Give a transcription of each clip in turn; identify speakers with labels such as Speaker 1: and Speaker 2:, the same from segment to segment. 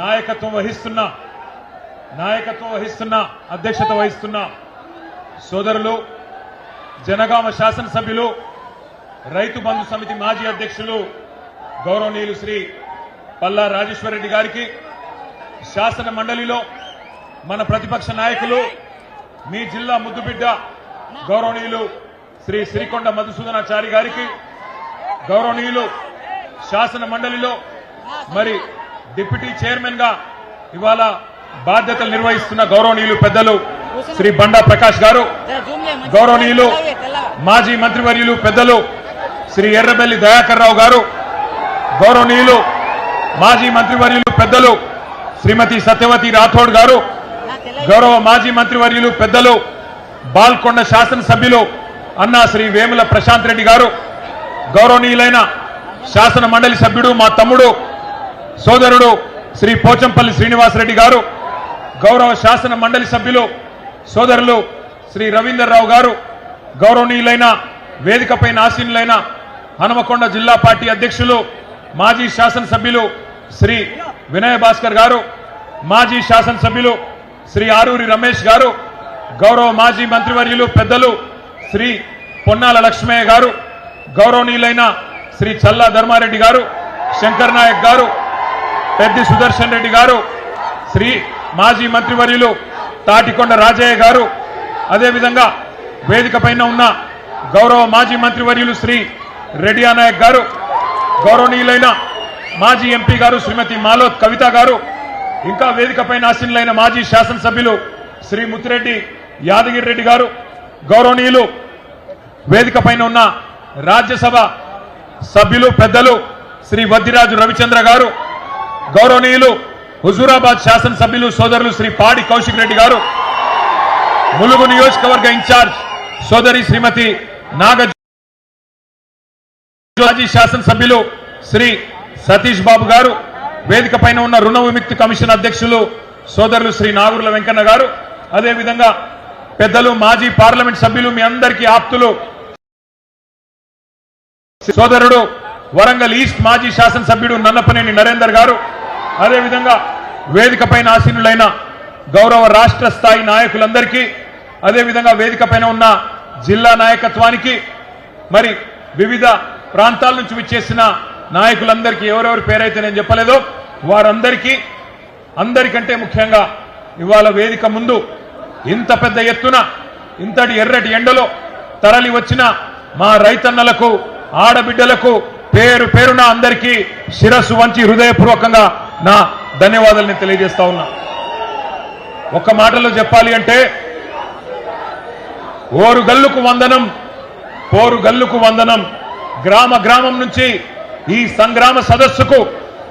Speaker 1: నాయకత్వం వహిస్తున్న అధ్యక్షత వహిస్తున్న సోదరులు జనగామ శాసనసభ్యులు రైతు బంధు సమితి మాజీ అధ్యక్షులు గౌరవనీయులు శ్రీ పల్లా రాజేశ్వర్ రెడ్డి గారికి, శాసన మండలిలో మన ప్రతిపక్ష నాయకులు మీ జిల్లా ముద్దుబిడ్డ గౌరవనీయులు శ్రీ సిరికొండ మధుసూదనాచారి గారికి, గౌరవనీయులు శాసన మండలిలో మరి డిప్యూటీ చైర్మన్ గా ఇవాళ బాధ్యతలు నిర్వహిస్తున్న గౌరవనీయులు పెద్దలు శ్రీ బండా ప్రకాష్ గారు, గౌరవనీయులు మాజీ మంత్రివర్యులు పెద్దలు శ్రీ ఎర్రబెల్లి దయాకర్ రావు గారు, గౌరవనీయులు మాజీ మంత్రివర్యులు పెద్దలు శ్రీమతి సత్యవతి రాథోడ్ గారు, గౌరవ మాజీ మంత్రివర్యులు పెద్దలు బాల్కొండ శాసనసభ్యులు అన్నా శ్రీ వేముల ప్రశాంత్ రెడ్డి గారు, గౌరవనీయులైన శాసన మండలి సభ్యుడు మా తమ్ముడు సోదరుడు శ్రీ పోచంపల్లి శ్రీనివాసరెడ్డి గారు, గౌరవ శాసన మండలి సభ్యులు సోదరులు శ్రీ రవీందర్ రావు గారు, గౌరవనీయులైన వేదికపై ఆసీనులైన హనుమకొండ జిల్లా పార్టీ అధ్యక్షులు మాజీ శాసనసభ్యులు శ్రీ వినయ భాస్కర్ గారు, మాజీ శాసనసభ్యులు శ్రీ ఆరూరి రమేష్ గారు, గౌరవ మాజీ మంత్రివర్యులు పెద్దలు శ్రీ పొన్నాల లక్ష్మయ్య గారు, గౌరవనీయులైన శ్రీ చల్లా ధర్మారెడ్డి గారు, శంకర్ నాయక్ గారు, పెద్ది సుదర్శన్ రెడ్డి గారు, శ్రీ మాజీ మంత్రివర్యులు తాటికొండ రాజయ్య గారు, అదేవిధంగా వేదిక పైన ఉన్న గౌరవ మాజీ మంత్రివర్యులు శ్రీ రెడ్డియా నాయక్ గారు, గౌరవనీయులైన మాజీ ఎంపీ గారు శ్రీమతి మాలోత్ కవిత గారు, ఇంకా వేదిక పైన ఆసీనులైన మాజీ శాసనసభ్యులు శ్రీ ముత్తిరెడ్డి యాదగిరి రెడ్డి గారు, గౌరవనీయులు వేదిక పైన ఉన్న రాజ్యసభ సభ్యులు పెద్దలు శ్రీ వద్దిరాజు రవిచంద్ర గారు, గౌరవనీయులు హుజూరాబాద్ శాసనసభ్యులు సోదరులు శ్రీ పాడి కౌశిక్ రెడ్డి గారు, ములుగు నియోజకవర్గ ఇన్ఛార్జ్ సోదరి శ్రీమతి నాగ, మాజీ శాసనసభ్యులు శ్రీ సతీష్ బాబు గారు, వేదిక పైన ఉన్న రుణ విముక్తి కమిషన్ అధ్యక్షులు సోదరులు శ్రీ నాగుర్ల వెంకన్న గారు, అదేవిధంగా పెద్దలు మాజీ పార్లమెంట్ సభ్యులు మీ అందరికీ ఆప్తులు సోదరుడు వరంగల్ ఈస్ట్ మాజీ శాసనసభ్యుడు నన్నపనేని నరేందర్ గారు, అదేవిధంగా వేదిక పైన ఆసీనులైన గౌరవ రాష్ట్ర స్థాయి నాయకులందరికీ, అదేవిధంగా వేదిక పైన ఉన్న జిల్లా నాయకత్వానికి, మరి వివిధ ప్రాంతాల నుంచి విచ్చేసిన నాయకులందరికీ ఎవరెవరి పేరైతే నేను చెప్పలేదో వారందరికీ, అందరికంటే ముఖ్యంగా ఇవాళ వేదిక ముందు ఇంత పెద్ద ఎత్తున ఇంతటి ఎర్రటి ఎండలో తరలి వచ్చిన మా రైతన్నలకు ఆడబిడ్డలకు పేరు పేరున అందరికీ శిరస్సు వంచి హృదయపూర్వకంగా నా ధన్యవాదాలను తెలియజేస్తా ఉన్నా. ఒక్క మాటలో చెప్పాలి అంటే ఓరు గల్లుకు వందనం, పోరు గల్లుకు వందనం. గ్రామ గ్రామం నుంచి ఈ సంగ్రామ సదస్సుకు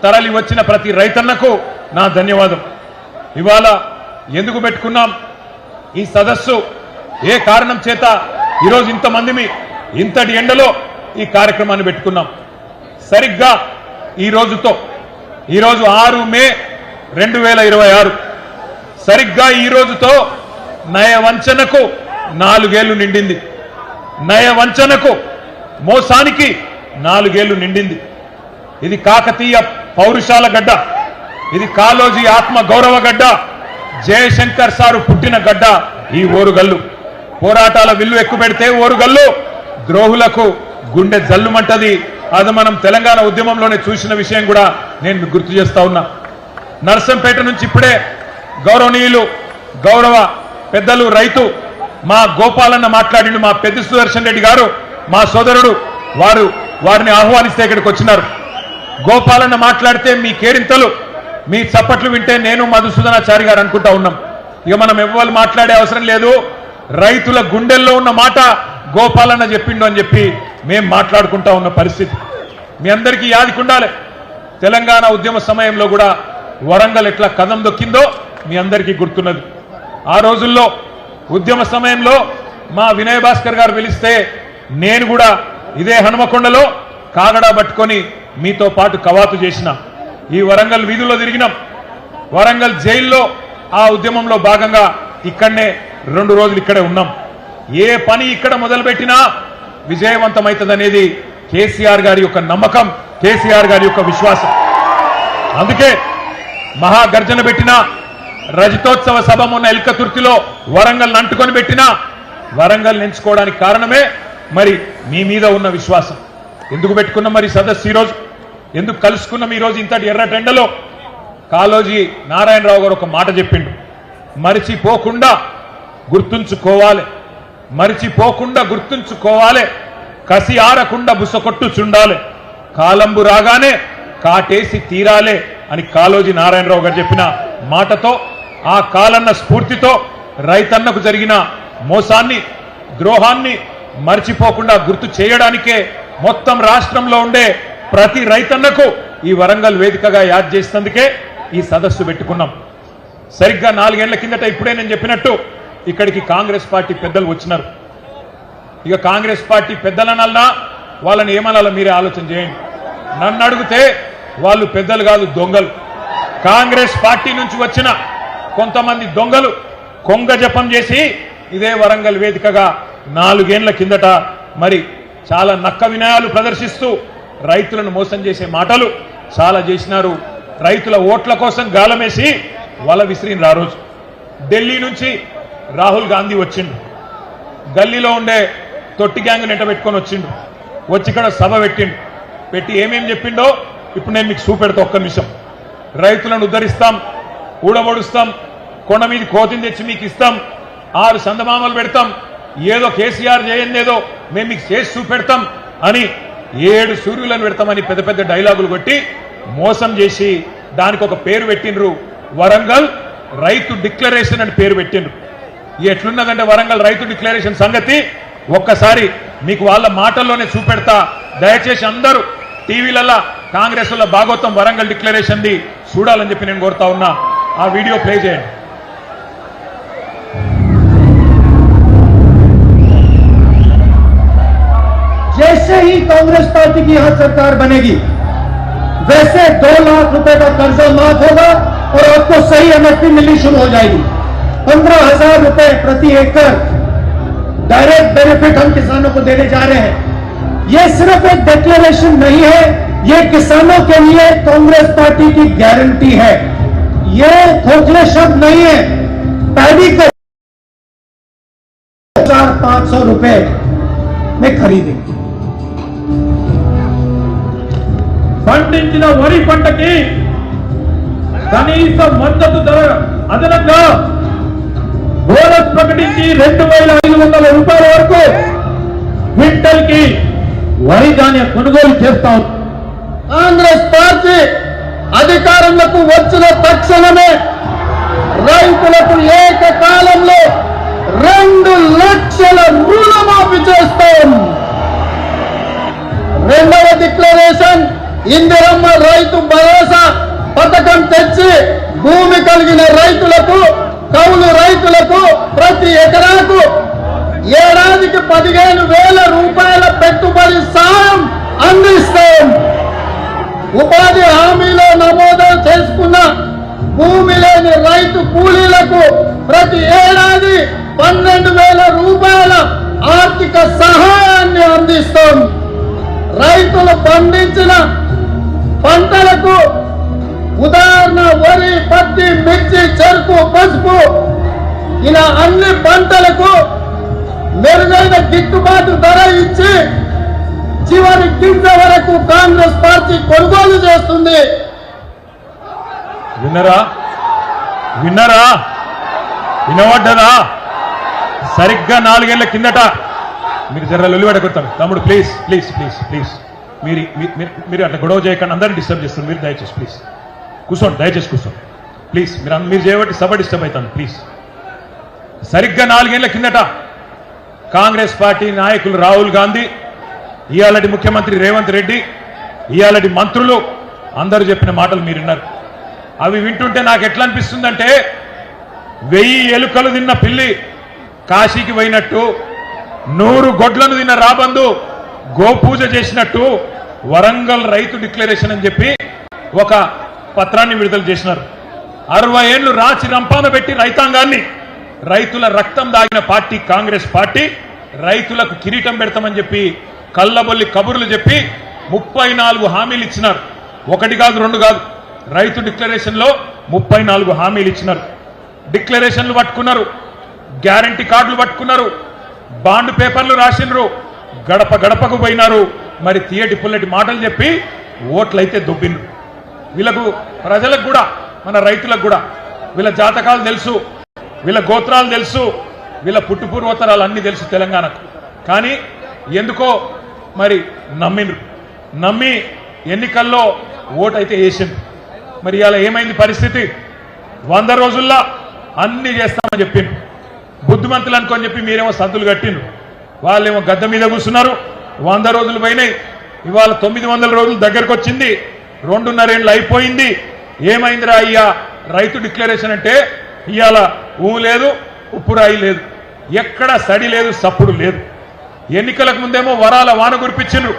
Speaker 1: తరలి వచ్చిన ప్రతి రైతన్నకు నా ధన్యవాదం. ఇవాళ ఎందుకు పెట్టుకున్నాం ఈ సదస్సు, ఏ కారణం చేత ఈరోజు ఇంతమంది ఇంతటి ఎండలో ఈ కార్యక్రమాన్ని పెట్టుకున్నాం. సరిగ్గా ఈరోజు 6 మే 2026, సరిగ్గా ఈ రోజుతో నయవంచనకు 4 ఏళ్లు నిండింది. నయవంచనకు, మోసానికి 4 ఏళ్లు నిండింది. ఇది కాకతీయ పౌరుషాల గడ్డ, ఇది కాళోజీ ఆత్మ గౌరవ గడ్డ, జయశంకర్ సారు పుట్టిన గడ్డ ఈ ఓరుగల్లు. పోరాటాల విల్లు ఎక్కుపెడితే ఓరుగల్లు ద్రోహులకు గుండె జల్లుమంటది. అది మనం తెలంగాణ ఉద్యమంలోనే చూసిన విషయం కూడా నేను గుర్తు చేస్తా ఉన్నా. నర్సంపేట నుంచి ఇప్పుడే గౌరవనీయులు గౌరవ పెద్దలు రైతు మా గోపాలన్న మాట్లాడిండు, మా పెద్ది సుదర్శన్ రెడ్డి గారు మా సోదరుడు, వారిని ఆహ్వానిస్తే ఇక్కడికి వచ్చినారు. గోపాలన్న మాట్లాడితే మీ కేరింతలు, మీ చప్పట్లు వింటే నేను మధుసూదనాచారి గారు అనుకుంటా ఉన్నాం. ఇక మనం ఎవ్వరు మాట్లాడే అవసరం లేదు. రైతుల గుండెల్లో ఉన్న మాట గోపాలన్న చెప్పిండు అని చెప్పి మేం మాట్లాడుకుంటా ఉన్న పరిస్థితి మీ అందరికీ యాదికుండాలి. తెలంగాణ ఉద్యమ సమయంలో కూడా వరంగల్ ఎట్లా కదం దొక్కిందో మీ అందరికీ గుర్తున్నది. ఆ రోజుల్లో ఉద్యమ సమయంలో మా వినయ భాస్కర్ గారు పిలిస్తే నేను కూడా ఇదే హనుమకొండలో కాగడా పట్టుకొని మీతో పాటు కవాతు చేసిన. ఈ వరంగల్ వీధుల్లో తిరిగినాం. వరంగల్ జైల్లో ఆ ఉద్యమంలో భాగంగా ఇక్కడనే 2 రోజులు ఇక్కడే ఉన్నాం. ఏ పని ఇక్కడ మొదలుపెట్టినా విజయవంతమవుతుందనేది కేసీఆర్ గారి యొక్క నమ్మకం, కేసీఆర్ గారి యొక్క విశ్వాసం. అందుకే మహాగర్జన పెట్టినా, రజతోత్సవ సభ మొన్న ఎల్కతుర్తిలో వరంగల్ అంటుకొని పెట్టినా వరంగల్ ఎంచుకోవడానికి కారణమే మరి మీ మీద ఉన్న విశ్వాసం. ఎందుకు పెట్టుకున్నాం మరి సదస్సు ఈరోజు, ఎందుకు కలుసుకున్నాం ఈరోజు ఇంతటి ఎర్రటెండలో? కాళోజీ నారాయణరావు గారు ఒక మాట చెప్పిండు, మరిచిపోకుండా గుర్తుంచుకోవాలి, మరిచిపోకుండా గుర్తుంచుకోవాలి, కసి ఆరకుండా బుసకొట్టు చుండాలి, కాలంబు రాగానే కాటేసి తీరాలే అని కాళోజీ నారాయణరావు గారు చెప్పిన మాటతో, ఆ కాలన్న స్ఫూర్తితో రైతన్నకు జరిగిన మోసాన్ని, ద్రోహాన్ని మర్చిపోకుండా గుర్తు చేయడానికే మొత్తం రాష్ట్రంలో ఉండే ప్రతి రైతన్నకు ఈ వరంగల్ వేదికగా యాద్ చేసినందుకే ఈ సదస్సు పెట్టుకున్నాం. సరిగ్గా 4 ఏళ్ల కిందట ఇప్పుడే నేను చెప్పినట్టు ఇక్కడికి కాంగ్రెస్ పార్టీ పెద్దలు వచ్చినారు. ఇక కాంగ్రెస్ పార్టీ పెద్దలనల్లా వాళ్ళని ఏమనాలో మీరే ఆలోచన చేయండి. నన్ను అడిగితే వాళ్ళు పెద్దలు కాదు, దొంగలు. కాంగ్రెస్ పార్టీ నుంచి వచ్చిన కొంతమంది దొంగలు కొంగ జపం చేసి ఇదే వరంగల్ వేదికగా 4 ఏళ్ల కిందట మరి చాలా నక్క వినయాలు ప్రదర్శిస్తూ రైతులను మోసం చేసే మాటలు చాలా చేసినారు. రైతుల ఓట్ల కోసం గాలమేసి వల విసిరిన ఆ రోజు ఢిల్లీ నుంచి రాహుల్ గాంధీ వచ్చిండు, గల్లీలో ఉండే తొట్టి గ్యాంగ్ నెంట పెట్టుకొని వచ్చిండు, వచ్చి ఇక్కడ సభ పెట్టిండు. పెట్టి ఏమేం చెప్పిండో ఇప్పుడు నేను మీకు చూపెడతా. ఒక్క నిమిషం. రైతులను ఉద్ధరిస్తాం, ఊడబొడుస్తాం, కొండ మీద కోతిని తెచ్చి మీకు ఇస్తాం, 6 సందమామలు పెడతాం, ఏదో కేసీఆర్ చేయందేదో మేము మీకు చేసి చూపెడతాం అని 7 సూర్యులను పెడతామని పెద్ద పెద్ద డైలాగులు కొట్టి మోసం చేసి దానికి ఒక పేరు పెట్టిండ్రు, వరంగల్ రైతు డిక్లరేషన్ అని పేరు పెట్టిండ్రు. ఎట్లున్నదంటే వరంగల్ రైతు డిక్లరేషన్ సంగతి ఒక్కసారి మీకు వాళ్ళ మాటల్లోనే చూపెడతా. దయచేసి అందరూ టీవీలలో కాంగ్రెస్ వల్ల భాగవతం వరంగల్ డిక్లరేషన్ ది చూడాలని చెప్పి నేను కోరుతా ఉన్నా. ఆ వీడియో ప్లే చేయండి.
Speaker 2: जैसे ही कांग्रेस पार्टी की यहां सरकार बनेगी वैसे 2 लाख रुपए का कर्जा माफ होगा और आपको सही एमएसपी मिलनी शुरू हो जाएगी। 15,000 रुपए प्रति एकड़ डायरेक्ट बेनिफिट हम किसानों को देने जा रहे हैं। ये सिर्फ एक डिक्लेरेशन नहीं है, ये किसानों के लिए कांग्रेस पार्टी की गारंटी है। ये खोखले शब्द नहीं है। पैडी को 400-500 रुपए में खरीदेंगे।
Speaker 1: పండించిన వరి పంటకి కనీస మద్దతు ధర అదనంగా బోనస్ ప్రకటించి 2,500 రూపాయల వరకు క్వింటల్ కి వరి ధాన్యం కొనుగోలు చేస్తాం.
Speaker 2: కాంగ్రెస్ పార్టీ అధికారంలోకి వచ్చిన తక్షణమే రైతులకు ఏకకాలంలో 2 లక్షల రుణమాఫీ చేస్తాం. రెండవ డిక్లరేషన్ ఇందిరమ్మ రైతు భరోసా పథకం తెచ్చి భూమి కలిగిన రైతులకు, కౌలు రైతులకు ప్రతి ఎకరాకు ఏడాదికి 15,000 రూపాయల పెట్టుబడి సాయం అందిస్తాం. ఉపాధి హామీలో నమోదు చేసుకున్న భూమి లేని రైతు కూలీలకు ప్రతి ఏడాది 12,000 రూపాయల ఆర్థిక సహాయాన్ని అందిస్తాం. రైతులు పండించిన పంటలకు ఉదాహరణ వరి, పత్తి, మిర్చి, చెరుకు, పసుపు ఇలా అన్ని పంటలకు మెరుగైన గిట్టుబాటు ధర ఇచ్చి చివరి గింజ వరకు కాంగ్రెస్ పార్టీ కొనుగోలు చేస్తుంది.
Speaker 1: విన్నరా? విన్నరా? వినవడ్డదా? సరిగ్గా 4 ఏళ్ల కిందట మీరు జర లొల్లిపెట్టకొస్తాం. తమ్ముడు ప్లీజ్ ప్లీజ్ ప్లీజ్ ప్లీజ్ మీరు అట్లా గొడవ చేయకుండా అందరినీ డిస్టర్బ్ చేస్తారు. మీరు దయచేసి ప్లీజ్ కూర్చోండి, దయచేసి కూర్చోండి ప్లీజ్. మీరు చేయబట్టి సభ డిస్టర్బ్ అవుతాను ప్లీజ్. సరిగ్గా 4 ఏళ్ల కిందట కాంగ్రెస్ పార్టీ నాయకులు రాహుల్ గాంధీ, ఇయాలటి ముఖ్యమంత్రి రేవంత్ రెడ్డి, ఇయాలటి మంత్రులు అందరూ చెప్పిన మాటలు మీరు విన్నారు. అవి వింటుంటే నాకు ఎట్లా అనిపిస్తుందంటే 1000 ఎలుకలు తిన్న పిల్లి కాశీకి పోయినట్టు, 100 గొడ్లను తిన్న రాబందు గోపూజ చేసినట్టు వరంగల్ రైతు డిక్లరేషన్ అని చెప్పి ఒక పత్రాన్ని విడుదల చేసినారు. 60 ఏళ్లు రాచి రంపాన పెట్టి రైతాంగాన్ని, రైతుల రక్తం దాగిన పార్టీ కాంగ్రెస్ పార్టీ రైతులకు కిరీటం పెడతామని చెప్పి కల్లబొల్లి కబుర్లు చెప్పి 34 హామీలు ఇచ్చినారు. 1 కాదు 2 కాదు. రైతు డిక్లరేషన్ లో 34 హామీలు ఇచ్చినారు, డిక్లరేషన్లు పట్టుకున్నారు, గ్యారంటీ కార్డులు పట్టుకున్నారు, బాండ్ పేపర్లు రాసినారు, గడప గడపకు పోయినారు. మరి తీయటి పుల్లటి మాటలు చెప్పి ఓట్లయితే దొబ్బిండ్రు. వీళ్ళకు ప్రజలకు కూడా మన రైతులకు కూడా వీళ్ళ జాతకాలు తెలుసు, వీళ్ళ గోత్రాలు తెలుసు, వీళ్ళ పుట్టుపూర్వోత్తరాలు అన్నీ తెలుసు తెలంగాణకు. కానీ ఎందుకో మరి నమ్మి ఎన్నికల్లో ఓటైతే వేసింది. మరి ఇలా ఏమైంది పరిస్థితి? 100 రోజుల్లో అన్ని చేస్తామని చెప్పిండ్రు. బుద్ధిమంతులు అనుకొని చెప్పి మీరేమో సద్దులు కట్టిండ్రు, వాళ్ళేమో గద్ద మీద కూర్చున్నారు. 100 రోజులు పోయినాయి, ఇవాళ 900 రోజులు దగ్గరకు వచ్చింది, 2.5 ఏళ్ళు అయిపోయింది. ఏమైందిరా అయ్యా రైతు డిక్లరేషన్ అంటే? ఇవాళ ఊ లేదు, ఉప్పు రాయి లేదు, ఎక్కడ సడి లేదు, సప్పుడు లేదు. ఎన్నికలకు ముందేమో వరాల వాన కురిపించిండ్రు,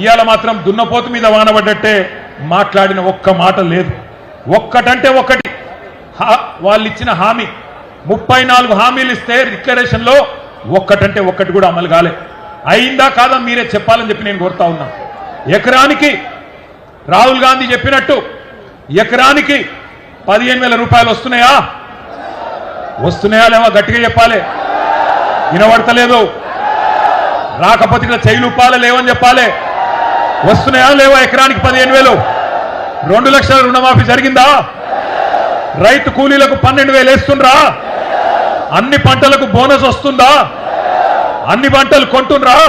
Speaker 1: ఇవాళ మాత్రం దున్నపోతు మీద వాన పడ్డట్టే మాట్లాడిన ఒక్క మాట లేదు. ఒక్కటంటే ఒక్కటి వాళ్ళు ఇచ్చిన హామీ 34 హామీలు ఇస్తే డిక్లరేషన్లో ఒక్కటంటే ఒక్కటి కూడా అమలు కాలే. అయిందా కాదా మీరే చెప్పాలని చెప్పి నేను కోరుతా ఉన్నా. ఎకరానికి రాహుల్ గాంధీ చెప్పినట్టు ఎకరానికి 15,000 రూపాయలు వస్తున్నాయా? వస్తున్నాయా లేవా? గట్టిగా చెప్పాలి, వినబడతలేదు. రాకపోతే ఇట్లా చెయ్యి ఊపాలి, లేవని చెప్పాలి. వస్తున్నాయా లేవా? ఎకరానికి 15,000. 2 లక్షల రుణమాఫీ జరిగిందా? రైతు కూలీలకు 12,000 వేస్తుండ్రా? అన్ని పంటలకు బోనస్ వస్తుందా? అన్ని పంటలు కొంటుండ్రా?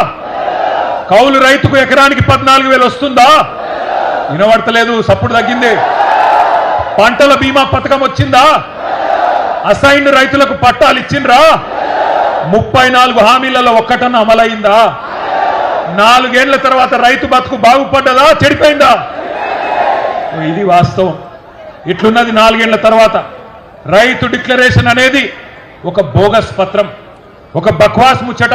Speaker 1: కౌలు రైతుకు ఎకరానికి 14,000 వస్తుందా? వినబడతలేదు, సప్పుడు తగ్గింది. పంటల బీమా పథకం వచ్చిందా? అసైన్డ్ రైతులకు పట్టాలు ఇచ్చిండ్రా? 34 హామీలలో ఒక్కటన్నా అమలైందా? 4 ఏళ్ల తర్వాత రైతు బతుకు బాగుపడ్డదా చెడిపోయిందా? ఇది వాస్తవం. ఇట్లున్నది 4 ఏళ్ల తర్వాత. రైతు డిక్లరేషన్ అనేది ఒక బోగస్ పత్రం, ఒక బక్వాస్ ముచ్చట,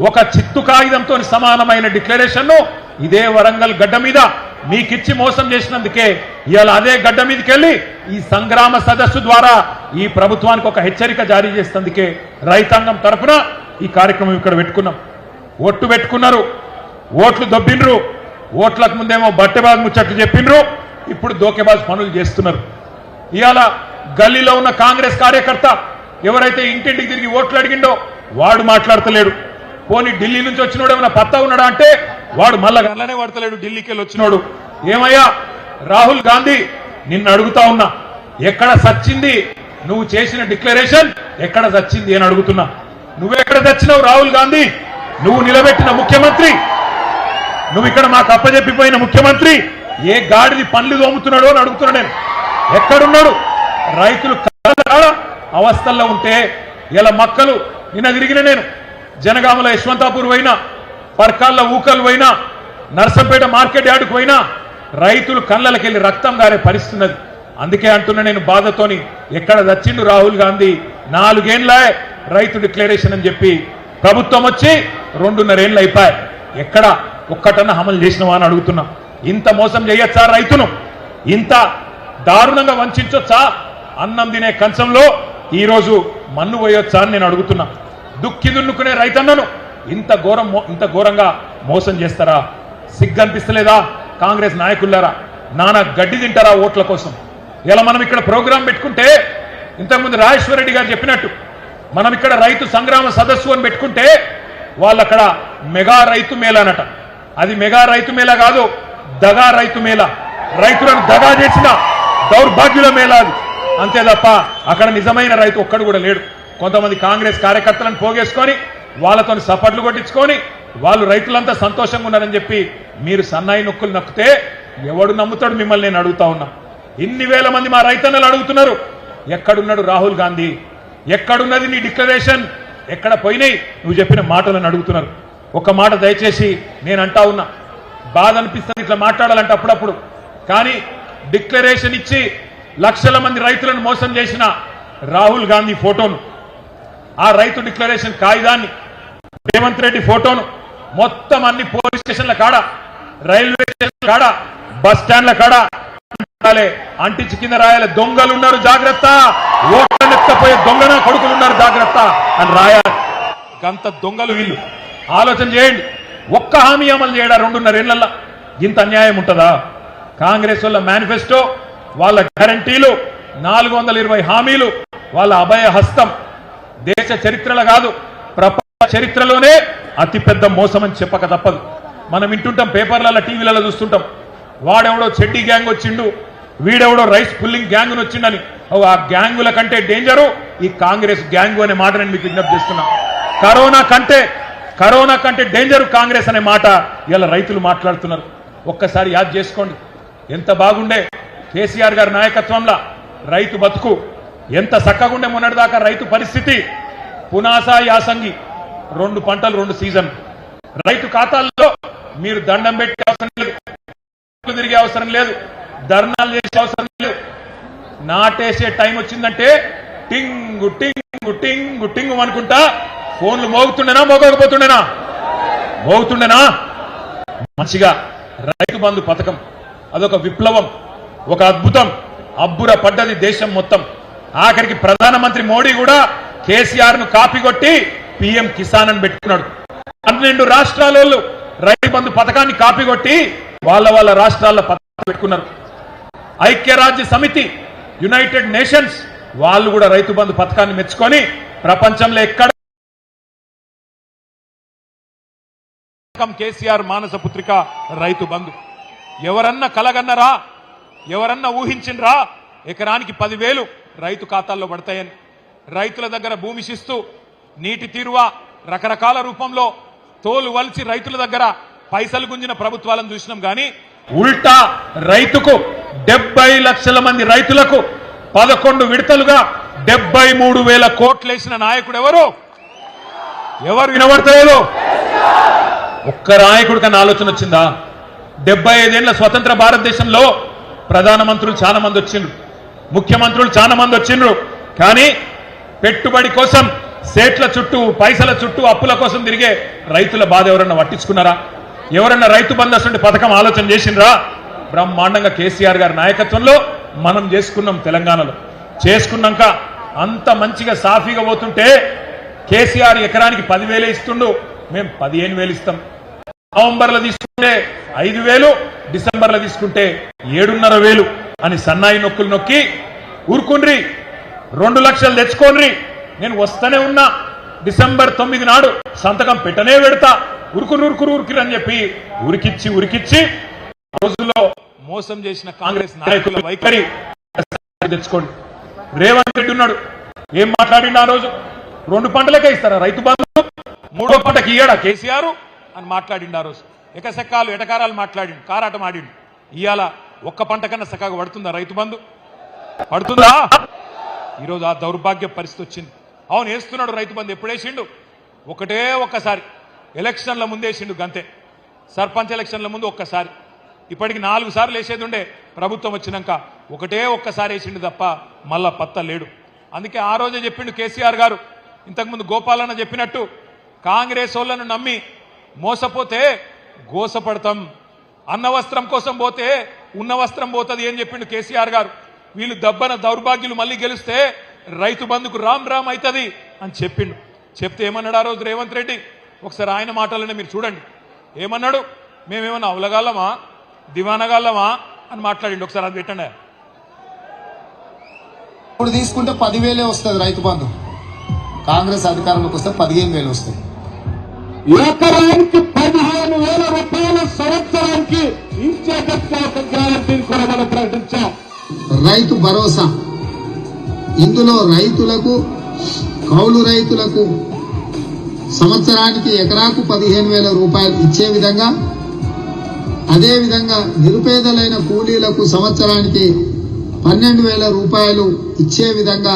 Speaker 1: ఒక చిత్తు కాగితంతో సమానమైన డిక్లరేషన్ను ఇదే వరంగల్ గడ్డ మీద మీకిచ్చి మోసం చేసినందుకే ఇవాళ అదే గడ్డ మీదకి వెళ్ళి ఈ సంగ్రామ సదస్సు ద్వారా ఈ ప్రభుత్వానికి ఒక హెచ్చరిక జారీ చేసేందుకే రైతాంగం తరఫున ఈ కార్యక్రమం ఇక్కడ పెట్టుకున్నాం. ఓట్లు పెట్టుకున్నారు, ఓట్లు దొబ్బిండ్రు. ఓట్లకు ముందేమో బట్టెబాజు ముచ్చట్లు చెప్పిండ్రు, ఇప్పుడు దోకెబాజు పనులు చేస్తున్నారు. ఇవాళ గల్లీలో ఉన్న కాంగ్రెస్ కార్యకర్త ఎవరైతే ఇంటింటికి తిరిగి ఓట్లు అడిగిండో వాడు మాట్లాడతలేడు. పోనీ ఢిల్లీ నుంచి వచ్చినోడు ఏమైనా పత్తా ఉన్నాడా అంటే వాడు మళ్ళా గల్లనే పడతలేడు. ఢిల్లీకి వెళ్ళి వచ్చినోడు ఏమయ్యా రాహుల్ గాంధీ, నిన్ను అడుగుతా ఉన్నా, ఎక్కడ సచ్చింది నువ్వు చేసిన డిక్లరేషన్? ఎక్కడ సచ్చింది అని అడుగుతున్నా. నువ్వెక్కడ తెచ్చినావు రాహుల్ గాంధీ? నువ్వు నిలబెట్టిన ముఖ్యమంత్రి, నువ్వు ఇక్కడ మాకు అప్పచెప్పిపోయిన ముఖ్యమంత్రి ఏ గాడిది పండ్లు తోముతున్నాడో అని అడుగుతున్నా నేను. ఎక్కడున్నాడు? రైతులు అవస్థల్లో ఉంటే ఇలా మక్కలు నిన్న తిరిగిన నేను జనగామల యశ్వంతాపూర్ పోయినా, పర్కాల్లో ఊకలు పోయినా, నర్సంపేట మార్కెట్ యార్డుకు పోయినా రైతులు కళ్ళకెళ్ళి రక్తం గారే పరిస్తున్నది. అందుకే అంటున్నా నేను బాధతోని, ఎక్కడ చచ్చిండు రాహుల్ గాంధీ? 4 ఏళ్లే రైతు డిక్లరేషన్ అని చెప్పి ప్రభుత్వం వచ్చి 2.5 ఏళ్ళు అయిపోయాయి. ఎక్కడ ఒక్కటన్నా అమలు చేసినవా అని అడుగుతున్నా. ఇంత మోసం చేయొచ్చా రైతును? ఇంత దారుణంగా వంచొచ్చా? అన్నం తినే కంచంలో ఈరోజు మన్ను పోయొచ్చా అని నేను అడుగుతున్నా. దుక్కి దున్నుకునే రైతన్నను ఇంత ఘోరంగా మోసం చేస్తారా? సిగ్గనిపిస్తలేదా కాంగ్రెస్ నాయకులారా? నానా గడ్డి తింటారా ఓట్ల కోసం? ఇలా మనం ఇక్కడ ప్రోగ్రాం పెట్టుకుంటే, ఇంతకుముందు రాజేశ్వర రెడ్డి గారు చెప్పినట్టు మనం ఇక్కడ రైతు సంగ్రామ సదస్సు అని పెట్టుకుంటే వాళ్ళు అక్కడ మెగా రైతు మేళానట. అది మెగా రైతు మేళా కాదు, దగా రైతు మేళా. రైతులను దగా చేసిన దౌర్భాగ్యుల మేళా అది. అంతే తప్ప అక్కడ నిజమైన రైతు ఒక్కడు కూడా లేడు. కొంతమంది కాంగ్రెస్ కార్యకర్తలను పోగేసుకొని వాళ్ళతో సపట్లు కొట్టించుకొని వాళ్ళు రైతులంతా సంతోషంగా ఉన్నారని చెప్పి మీరు సన్నాయి నొక్కులు నొక్కితే ఎవడు నమ్ముతాడు మిమ్మల్ని? నేను అడుగుతా ఉన్నా. ఇన్ని వేల మంది మా రైతన్నలు అడుగుతున్నారు, ఎక్కడున్నాడు రాహుల్ గాంధీ? ఎక్కడున్నది నీ డిక్లరేషన్? ఎక్కడ పోయినాయి నువ్వు చెప్పిన మాటలను అడుగుతున్నారు. ఒక మాట దయచేసి నేను అంటా ఉన్నా, బాధ అనిపిస్తుంది ఇట్లా మాట్లాడాలంటే అప్పుడప్పుడు. కానీ డిక్లరేషన్ ఇచ్చి లక్షల మంది రైతులను మోసం చేసిన రాహుల్ గాంధీ ఫోటోను, ఆ రైతు డిక్లరేషన్ కాగితాన్ని, రేవంత్ రెడ్డి ఫోటోను మొత్తం అన్ని పోలీస్ స్టేషన్ల కాడ, రైల్వే స్టేషన్ల కాడ, బస్ స్టాండ్ల కాడ అంటించి కింద రాయాలి, దొంగలున్నారు జాగ్రత్త, ఓట్లెత్తపోయే దొంగన కొడుకులున్నారు జాగ్రత్త అని రాయాలి. గంత దొంగలు వీళ్ళు. ఆలోచన చేయండి. ఒక్క హామీ అమలు చేయడా 2.5 ఏళ్లలో? ఇంత అన్యాయం ఉంటుందా? కాంగ్రెస్ వాళ్ళ మేనిఫెస్టో, వాళ్ళ గ్యారంటీలు 420 హామీలు వాళ్ళ అభయ హస్తం. దేశ చరిత్రలో కాదు, ప్రపంచ చరిత్రలోనే అతిపెద్ద మోసం అని చెప్పక తప్పదు. మనం వింటుంటాం, పేపర్లలో టీవీలలో చూస్తుంటాం, వాడెవడో చెడ్డీ గ్యాంగ్ వచ్చిండు, వీడెవడో రైస్ పుల్లింగ్ గ్యాంగ్ వచ్చిండని. ఆ గ్యాంగుల కంటే డేంజరు ఈ కాంగ్రెస్ గ్యాంగు అనే మాట నేను మీకు విజ్ఞప్తి చేస్తున్నా. కరోనా కంటే డేంజరు కాంగ్రెస్ అనే మాట ఇలా రైతులు మాట్లాడుతున్నారు. ఒక్కసారి యాద్ చేసుకోండి, ఎంత బాగుండే కేసీఆర్ గారి నాయకత్వంలో రైతు బతుకు, ఎంత చక్కగుండే మొన్నటిదాకా రైతు పరిస్థితి. పునాస యాసంగి 2 పంటలు 2 సీజన్. రైతు ఖాతాల్లో మీరు దండం పెట్టే అవసరం లేదు, తిరిగే అవసరం లేదు, ధర్నాలు చేసే అవసరం లేదు. నాటేసే టైం వచ్చిందంటే టింగు టింగు టింగు టింగు అనుకుంటా ఫోన్లు మోగుతుండేనా మోగుతుండేనా. మంచిగా రైతు బంధు పథకం అదొక విప్లవం, ఒక అద్భుతం. అబ్బుర పడ్డది దేశం మొత్తం. ఆఖరికి ప్రధానమంత్రి మోడీ కూడా కేసీఆర్ ను కాపీ కొట్టి పీఎం కిసాన్ అని పెట్టుకున్నాడు. 12 రాష్ట్రాల రైతు బంధు పథకాన్ని కాపీ కొట్టి వాళ్ళ రాష్ట్రాల్లో పథకాలు పెట్టుకున్నారు. ఐక్యరాజ్య సమితి, యునైటెడ్ నేషన్స్ వాళ్ళు కూడా రైతు బంధు పథకాన్ని మెచ్చుకొని ప్రపంచంలో ఎక్కడ కేసీఆర్ మానస పుత్రిక రైతు బంధు. ఎవరన్నా కలగన్నరా, ఎవరన్నా ఊహించినరా ఎకరానికి 10,000 రైతు ఖాతాల్లో పడతాయని? రైతుల దగ్గర భూమి శిస్తు, నీటి తీరువా రకరకాల రూపంలో తోలు వలిచి రైతుల దగ్గర పైసలు గుంజిన ప్రభుత్వాలను చూసినాం. కానీ ఉల్టా రైతుకు 70 లక్షల మంది రైతులకు 11 విడతలుగా 73,000 కోట్లేసిన నాయకుడు ఎవరు వినబడతలేదు? ఒక్క నాయకుడి కన్నా ఆలోచన వచ్చిందా? 75 ఏళ్ల స్వతంత్ర భారతదేశంలో ప్రధానమంత్రులు చాలా మంది వచ్చిండ్రు, ముఖ్యమంత్రులు చాలా మంది వచ్చిండ్రు. కానీ పెట్టుబడి కోసం సేట్ల చుట్టూ, పైసల చుట్టూ, అప్పుల కోసం తిరిగే రైతుల బాధ ఎవరన్నా పట్టించుకున్నారా? ఎవరన్నా రైతు బంధు అసలు పథకం ఆలోచన చేసిండ్రా? బ్రహ్మాండంగా కేసీఆర్ గారి నాయకత్వంలో మనం చేసుకున్నాం. తెలంగాణలో చేసుకున్నాక అంత మంచిగా సాఫీగా పోతుంటే కేసీఆర్ ఎకరానికి 10,000 ఇస్తుండు, మేము 15,000 ఇస్తాం. నవంబర్లో తీసుకుంటే 5,000, డిసెంబర్లో తీసుకుంటే 7,500 అని సన్నాయి నొక్కులు నొక్కి ఊరుకుండ్రి, 2 లక్షలు తెచ్చుకోండి, నేను వస్తూనే ఉన్నా, డిసెంబర్ 9 నాడు సంతకం పెట్టనే పెడతా, ఉరుకురు అని చెప్పి ఉరికిచ్చి రోజుల్లో మోసం చేసిన కాంగ్రెస్ నాయకుల వైఖరి తెచ్చుకోండి. రేవంత్ రెడ్డి ఉన్నాడు, ఏం మాట్లాడిండు ఆ రోజు? 2 పంటలకే ఇస్తారా రైతు బంధు, 3వ పంటకి ఇయ్యాడా కేసీఆర్ అని మాట్లాడిండు. ఆ రోజు ఎకసెక్కాలు ఎటకారాలు మాట్లాడిండు, కారాటం ఆడిండు. ఇవాళ ఒక్క పంట కన్నా సక్కగా పడుతుందా రైతు బంధు? పడుతుందా? ఈరోజు ఆ దౌర్భాగ్య పరిస్థితి వచ్చింది. అవును, వేస్తున్నాడు రైతు బంధు. ఎప్పుడు వేసిండు? ఒక్కసారి ఎలక్షన్ల ముందు వేసిండు, గంతే. సర్పంచ్ ఎలక్షన్ల ముందు ఒక్కసారి. ఇప్పటికి 4 సార్లు వేసేది ఉండే ప్రభుత్వం వచ్చినాక, ఒక్కసారి వేసిండు తప్ప మళ్ళా పత్త లేడు. అందుకే ఆ రోజే చెప్పిండు కేసీఆర్ గారు, ఇంతకుముందు గోపాలన్న చెప్పినట్టు, కాంగ్రెస్ వాళ్ళను నమ్మి మోసపోతే గోసపడతాం, అన్న వస్త్రం కోసం పోతే ఉన్న వస్త్రం పోతుంది అని చెప్పిండు కేసీఆర్ గారు. వీళ్ళు దబ్బన దౌర్భాగ్యులు మళ్ళీ గెలిస్తే రైతు బంధుకు రామ్ అవుతుంది అని చెప్పిండు. చెప్తే ఏమన్నాడు ఆ రోజు రేవంత్ రెడ్డి? ఒకసారి ఆయన మాటలనే మీరు చూడండి. ఏమన్నాడు? మేమేమన్నా అవలగాళ్ళమా, దివానగాళ్ళమా అని మాట్లాడిండు. ఒకసారి అది పెట్టండి.
Speaker 3: ఇప్పుడు తీసుకుంటే 10,000 వస్తుంది రైతు బంధు, కాంగ్రెస్ అధికారంలోకి వస్తే 15,000 వస్తాయి.
Speaker 4: ఎకరానికి 15,000 రూపాయల సంవత్సరానికి ఇచ్చేటట్టు గ్యారంటీని కూడా మనం ప్రకటించాం.
Speaker 3: రైతు భరోసా, ఇందులో రైతులకు, కౌలు రైతులకు సంవత్సరానికి ఎకరాకు 15,000 రూపాయలు ఇచ్చే విధంగా, అదేవిధంగా నిరుపేదలైన కూలీలకు సంవత్సరానికి 12,000 రూపాయలు ఇచ్చే విధంగా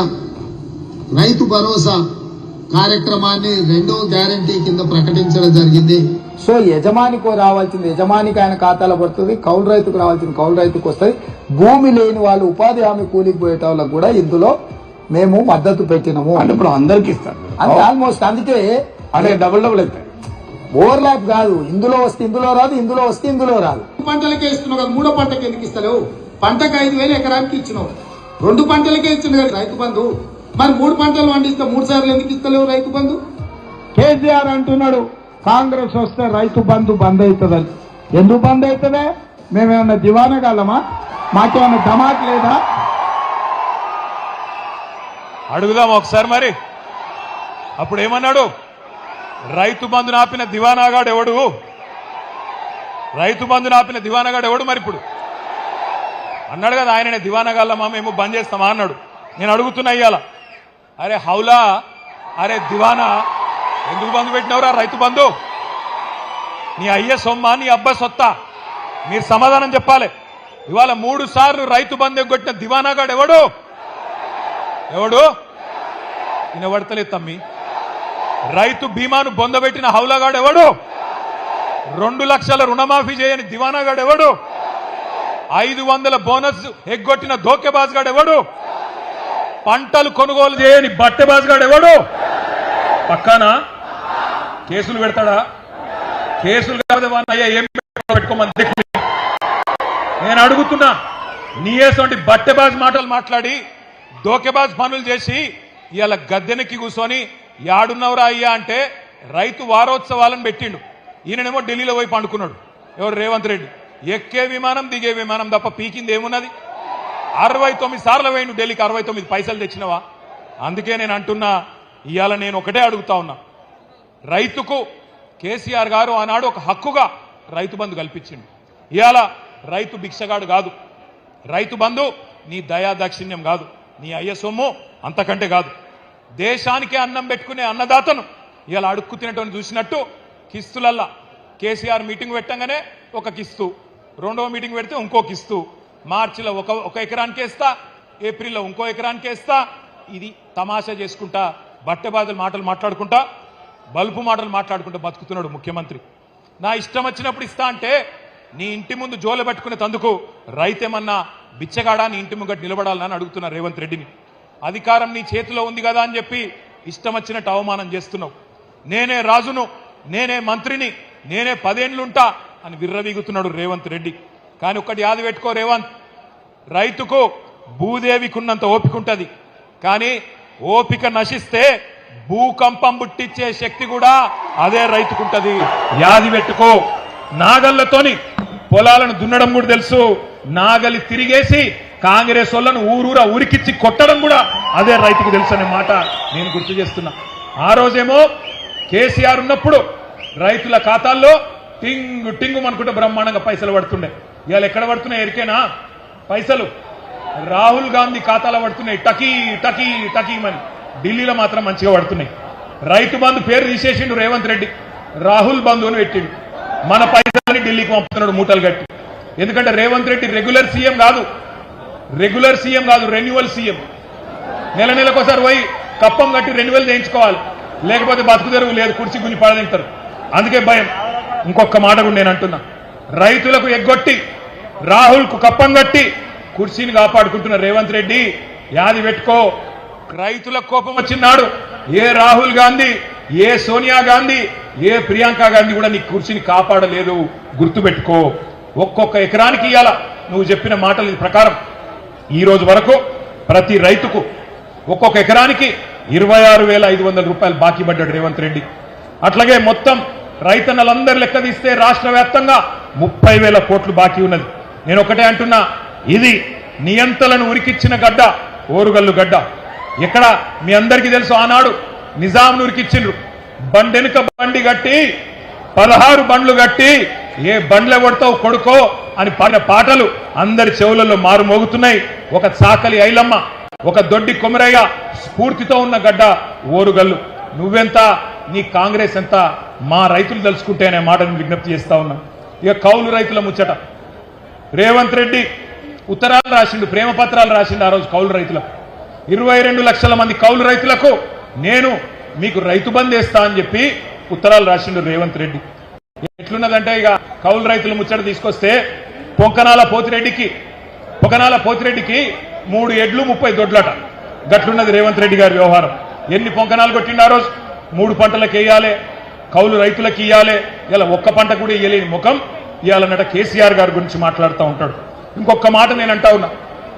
Speaker 3: రైతు భరోసా కార్యక్రమాన్ని 2వ గ్యారంటీ కింద ప్రకటించడం జరిగింది.
Speaker 5: సో యజమానికి రావాల్సింది యజమానికి ఆయన ఖాతాలో పడుతుంది, కౌలు రైతుకు రావాల్సింది కౌలు రైతుకు వస్తుంది. భూమి లేని వాళ్ళు, ఉపాధి హామీ కూలికి పోయే వాళ్ళకు కూడా ఇందులో మేము మద్దతు పెట్టినాము.
Speaker 4: అంటే ఇప్పుడు అందరికి ఇస్తారు
Speaker 5: అంటే ఆల్మోస్ట్. అందుకే
Speaker 4: అదే డబుల్ అవుతాయి.
Speaker 5: ఓవర్లాప్ కాదు, ఇందులో వస్తే ఇందులో రాదు, ఇందులో వస్తే ఇందులో రాదు.
Speaker 3: పంటలకే ఇస్తున్నావు కదా, 3వ పంటకి ఎందుకు ఇస్తలేవు? పంటకు 5,000 ఎకరానికి ఇచ్చినావు, 2 పంటలకే ఇచ్చింది కదా రైతు బంధు. మరి 3 పంటలు పండిస్తే 3 సార్లు ఎందుకు ఇస్తలేవు రైతు బంధు?
Speaker 4: కేసీఆర్ అంటున్నాడు కాంగ్రెస్ వస్తే రైతు బంధు బంద్ అవుతుందని. ఎందుకు బంద్ అవుతుందే? మేమేమన్నా దివానగాళ్ళమా? మాకేమన్నా ధమాక్ లేదా?
Speaker 1: అడుగుదాం ఒకసారి మరి. అప్పుడు ఏమన్నాడు? రైతు బంధును ఆపిన దివానాగాడు ఎవడు? రైతు బంధును ఆపిన దివానాగాడు ఎవడు? మరి ఇప్పుడు అన్నాడు కదా ఆయననే, దివానాగాళ్ళమా మేము బంద్ చేస్తామా అన్నాడు. నేను అడుగుతున్నా ఇయ్యాల, అరే హౌలా, అరే దివానా, ఎందుకు బంధు పెట్టినవరా రైతు బంధు? నీ అయ్య సొమ్మ, నీ అబ్బా సొత్తా? మీరు సమాధానం చెప్పాలి. ఇవాళ 3 సార్లు రైతు బంధు ఎగ్గొట్టిన దివానాగాడు ఎవడు? ఎవడు? వినబడతలేదు తమ్మి. రైతు బీమాను బొందబెట్టిన హౌలాగాడు ఎవడు? 2 లక్షల రుణమాఫీ చేయని దివానాగాడు ఎవడు? 500 బోనస్ ఎగ్గొట్టిన ధోకేబాజ్గాడు ఎవడు? పంటలు కొనుగోలు చేయని బట్టెబాజ్గాడు ఎవడు? పక్కన కేసులు పెడతాడా? కేసులు కాదు ఏం పెట్టుకోమని నేను అడుగుతున్నా. నీయేసంటి బట్టెబాజ్ మాటలు మాట్లాడి ధోకేబాజ్ పనులు చేసి ఇవాళ గద్దెనెక్కి కూర్చొని యాడున్నవరా అయ్యా అంటే రైతు వారోత్సవాలను పెట్టిండు. ఈయననేమో ఢిల్లీలో పోయి పండుకున్నాడు. ఎవరు? రేవంత్ రెడ్డి. ఎక్కే విమానం దిగే విమానం తప్ప పీకింది ఏమున్నది? 69 సార్లు పోయిండు ఢిల్లీకి, 69 పైసలు తెచ్చినవా? అందుకే నేను అంటున్నా, ఇవాళ నేను ఒకటే అడుగుతా ఉన్నా, రైతుకు కేసీఆర్ గారు ఆనాడు ఒక హక్కుగా రైతు బంధు కల్పించిండు. ఇవాళ రైతు భిక్షగాడు కాదు, రైతు బంధు నీ దయా దాక్షిణ్యం కాదు, నీ అయ్య సొమ్ము అంతకంటే కాదు. దేశానికే అన్నం పెట్టుకునే అన్నదాతను ఇలా అడుక్కు తినటం చూసినట్టు కిస్తులల్లా కేసీఆర్ మీటింగ్ పెట్టంగానే ఒక కిస్తు, రెండవ మీటింగ్ పెడితే ఇంకో కిస్తు, మార్చిలో ఒక ఎకరానికి వేస్తా, ఏప్రిల్లో ఇంకో ఎకరానికి వేస్తా. ఇది తమాషా చేసుకుంటా, బట్టెబాదుల మాటలు మాట్లాడుకుంటా, బల్పు మాటలు మాట్లాడుకుంటూ బతుకుతున్నాడు ముఖ్యమంత్రి. నా ఇష్టం వచ్చినప్పుడు ఇస్తా అంటే నీ ఇంటి ముందు జోలు పెట్టుకునే తందుకు రైతేమన్నా బిచ్చగాడా నీ ఇంటి ముంగట నిలబడాలని అడుగుతున్నా రేవంత్ రెడ్డిని. అధికారం నీ చేతిలో ఉంది కదా అని చెప్పి ఇష్టం వచ్చినట్టు అవమానం చేస్తున్నావు. నేనే రాజును, నేనే మంత్రిని, నేనే 10 ఏళ్లుంటా అని విర్రవీగుతున్నాడు రేవంత్ రెడ్డి. కానీ ఒక్కటి యాది పెట్టుకో రేవంత్, రైతుకు భూదేవికున్నంత ఓపిక ఉంటుంది, కానీ ఓపిక నశిస్తే భూకంపం పుట్టించే శక్తి కూడా అదే రైతుకుంటది. యాది పెట్టుకో. నాగళ్లతోని పొలాలను దున్నడం కూడా తెలుసు, నాగలి తిరిగేసి కాంగ్రెస్ వాళ్ళను ఊరూరా ఉరికిచ్చి కొట్టడం కూడా అదే రైతుకు తెలుసు అనే మాట నేను గుర్తు చేస్తున్నా. ఆ రోజేమో కేసీఆర్ ఉన్నప్పుడు రైతుల ఖాతాల్లో టింగు టింగు అనుకుంటే బ్రహ్మాండంగా పైసలు పడుతుండే. ఇవాళ ఎక్కడ పడుతున్నాయి ఎరికేనా పైసలు? రాహుల్ గాంధీ ఖాతాలో పడుతున్నాయి టకీ టకీ టకీమని. ఢిల్లీలో మాత్రం మంచిగా పడుతున్నాయి. రైతు బంధు పేరు తీసేసిండు రేవంత్ రెడ్డి, రాహుల్ బంధు అని పెట్టిండు. మన పైసలని ఢిల్లీకి పంపుతున్నాడు మూటలు కట్టి. ఎందుకంటే రేవంత్ రెడ్డి రెగ్యులర్ సీఎం కాదు, రెన్యువల్ సీఎం. నెలకోసారి పోయి కప్పం కట్టి రెన్యువల్ చేయించుకోవాలి, లేకపోతే బతుకు తెరువు లేదు, కుర్చీ గుని పడదింటారు. అందుకే భయం. ఇంకొక మాట కూడా నేను అంటున్నా, రైతులకు ఎగ్గొట్టి రాహుల్ కు కప్పం కట్టి కుర్చీని కాపాడుకుంటున్న రేవంత్ రెడ్డి యాది పెట్టుకో. రైతులకు కోపం వచ్చినాడు ఏ రాహుల్ గాంధీ, ఏ సోనియా గాంధీ, ఏ ప్రియాంక గాంధీ కూడా నీ కుర్చీని కాపాడలేదు, గుర్తుపెట్టుకో. ఒక్కొక్క ఎకరానికి ఇయ్యాల నువ్వు చెప్పిన మాటల ప్రకారం ఈ రోజు వరకు ప్రతి రైతుకు ఒక్కొక్క ఎకరానికి 26,500 రూపాయలు బాకీ పడ్డాడు రేవంత్ రెడ్డి. అట్లాగే మొత్తం రైతన్నలందరి లెక్క తీస్తే రాష్ట్ర వ్యాప్తంగా 30,000 కోట్లు బాకీ ఉన్నది. నేను ఒకటే అంటున్నా, ఇది నియంతలను ఉరికిచ్చిన గడ్డ ఓరుగల్లు గడ్డ. ఎక్కడ మీ అందరికీ తెలుసు, ఆనాడు నిజాంను ఉరికిచ్చిండ్రు. బండెనుక బండి కట్టి 16 బండ్లు కట్టి ఏ బండ్లే కొడతావు కొడుకో అని పాడిన పాటలు అందరి చెవులలో మారు మోగుతున్నాయి. ఒక చాకలి ఐలమ్మ, ఒక దొడ్డి కొమరయ్య స్ఫూర్తితో ఉన్న గడ్డ ఓరుగల్లు. నువ్వెంత, నీ కాంగ్రెస్ ఎంత, మా రైతులు తెలుసుకుంటే అనే మాటను విజ్ఞప్తి చేస్తా ఉన్నా. ఇక కౌలు రైతుల ముచ్చట. రేవంత్ రెడ్డి ఉత్తరాలు రాసిండు, ప్రేమ పత్రాలు రాసిండు ఆ రోజు కౌలు రైతులకు. 22 లక్షల మంది కౌలు రైతులకు నేను మీకు రైతు బంధు వేస్తా అని చెప్పి ఉత్తరాలు రాసిండు రేవంత్ రెడ్డి. ఎట్లున్నదంటే ఇక కౌలు రైతుల ముచ్చట తీసుకొస్తే పొంకనాల పోతిరెడ్డికి 3 ఎడ్లు 30 దొడ్లట. గట్లున్నది రేవంత్ రెడ్డి గారి వ్యవహారం. ఎన్ని పొంకనాలు కొట్టిండు ఆ రోజు? 3 పంటలకు వేయాలి, కౌలు రైతులకు ఇయ్యాలి. ఇలా ఒక్క పంట కూడా ఇయ్యలేని ముఖం ఇయ్యాలన్నట కేసీఆర్ గారి గురించి మాట్లాడుతూ ఉంటాడు. ఇంకొక మాట నేను అంటా ఉన్నా,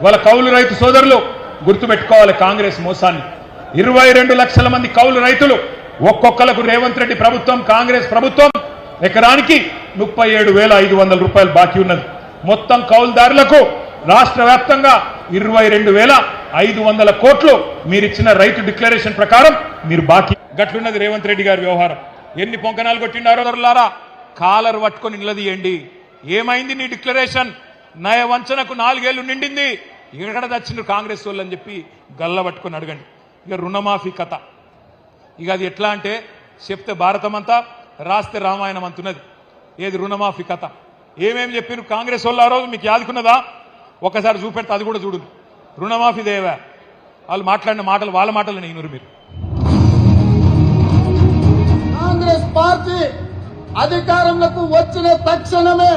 Speaker 1: వాళ్ళ కౌలు రైతు సోదరులు గుర్తుపెట్టుకోవాలి కాంగ్రెస్ మోసాన్ని. 22 లక్షల మంది కౌలు రైతులు ఒక్కొక్కలకు రేవంత్ రెడ్డి ప్రభుత్వం, కాంగ్రెస్ ప్రభుత్వం ఎకరానికి 37,500 రూపాయలు బాకీ ఉన్నది. మొత్తం కౌలుదారులకు రాష్ట్ర వ్యాప్తంగా 500 కోట్లు మీరిచ్చిన రైతు డిక్లరేషన్ ప్రకారం మీరు బాకీ. గట్లున్నది రేవంత్ రెడ్డి గారి వ్యవహారం. ఎన్ని పొంకనాలు కొట్టిండారో దొరలారా, కాలర్ పట్టుకొని నిలదీయండి. ఏమైంది నీ డిక్లరేషన్? నయ వంచనకు 4 ఏళ్లు నిండింది, ఎక్కడ తెచ్చిండ్రు కాంగ్రెస్ వాళ్ళు అని చెప్పి గల్ల పట్టుకొని అడగండి. ఇక రుణమాఫీ కథ, ఇక అది ఎట్లా అంటే చెప్తే భారతం అంతా, రాస్తే రామాయణం అంటున్నది. ఏది రుణమాఫీ కథ, ఏమేమి చెప్పారు కాంగ్రెస్ వాళ్ళు ఆ రోజు మీకు యాదుకున్నదా? ఒకసారి చూపెడితే అది కూడా చూడు. రుణమాఫీ దేవా, వాళ్ళు మాట్లాడిన మాటలు వాళ్ళ మాటలు నేను మీరు.
Speaker 5: కాంగ్రెస్ పార్టీ అధికారంలోకి వచ్చిన తక్షణమే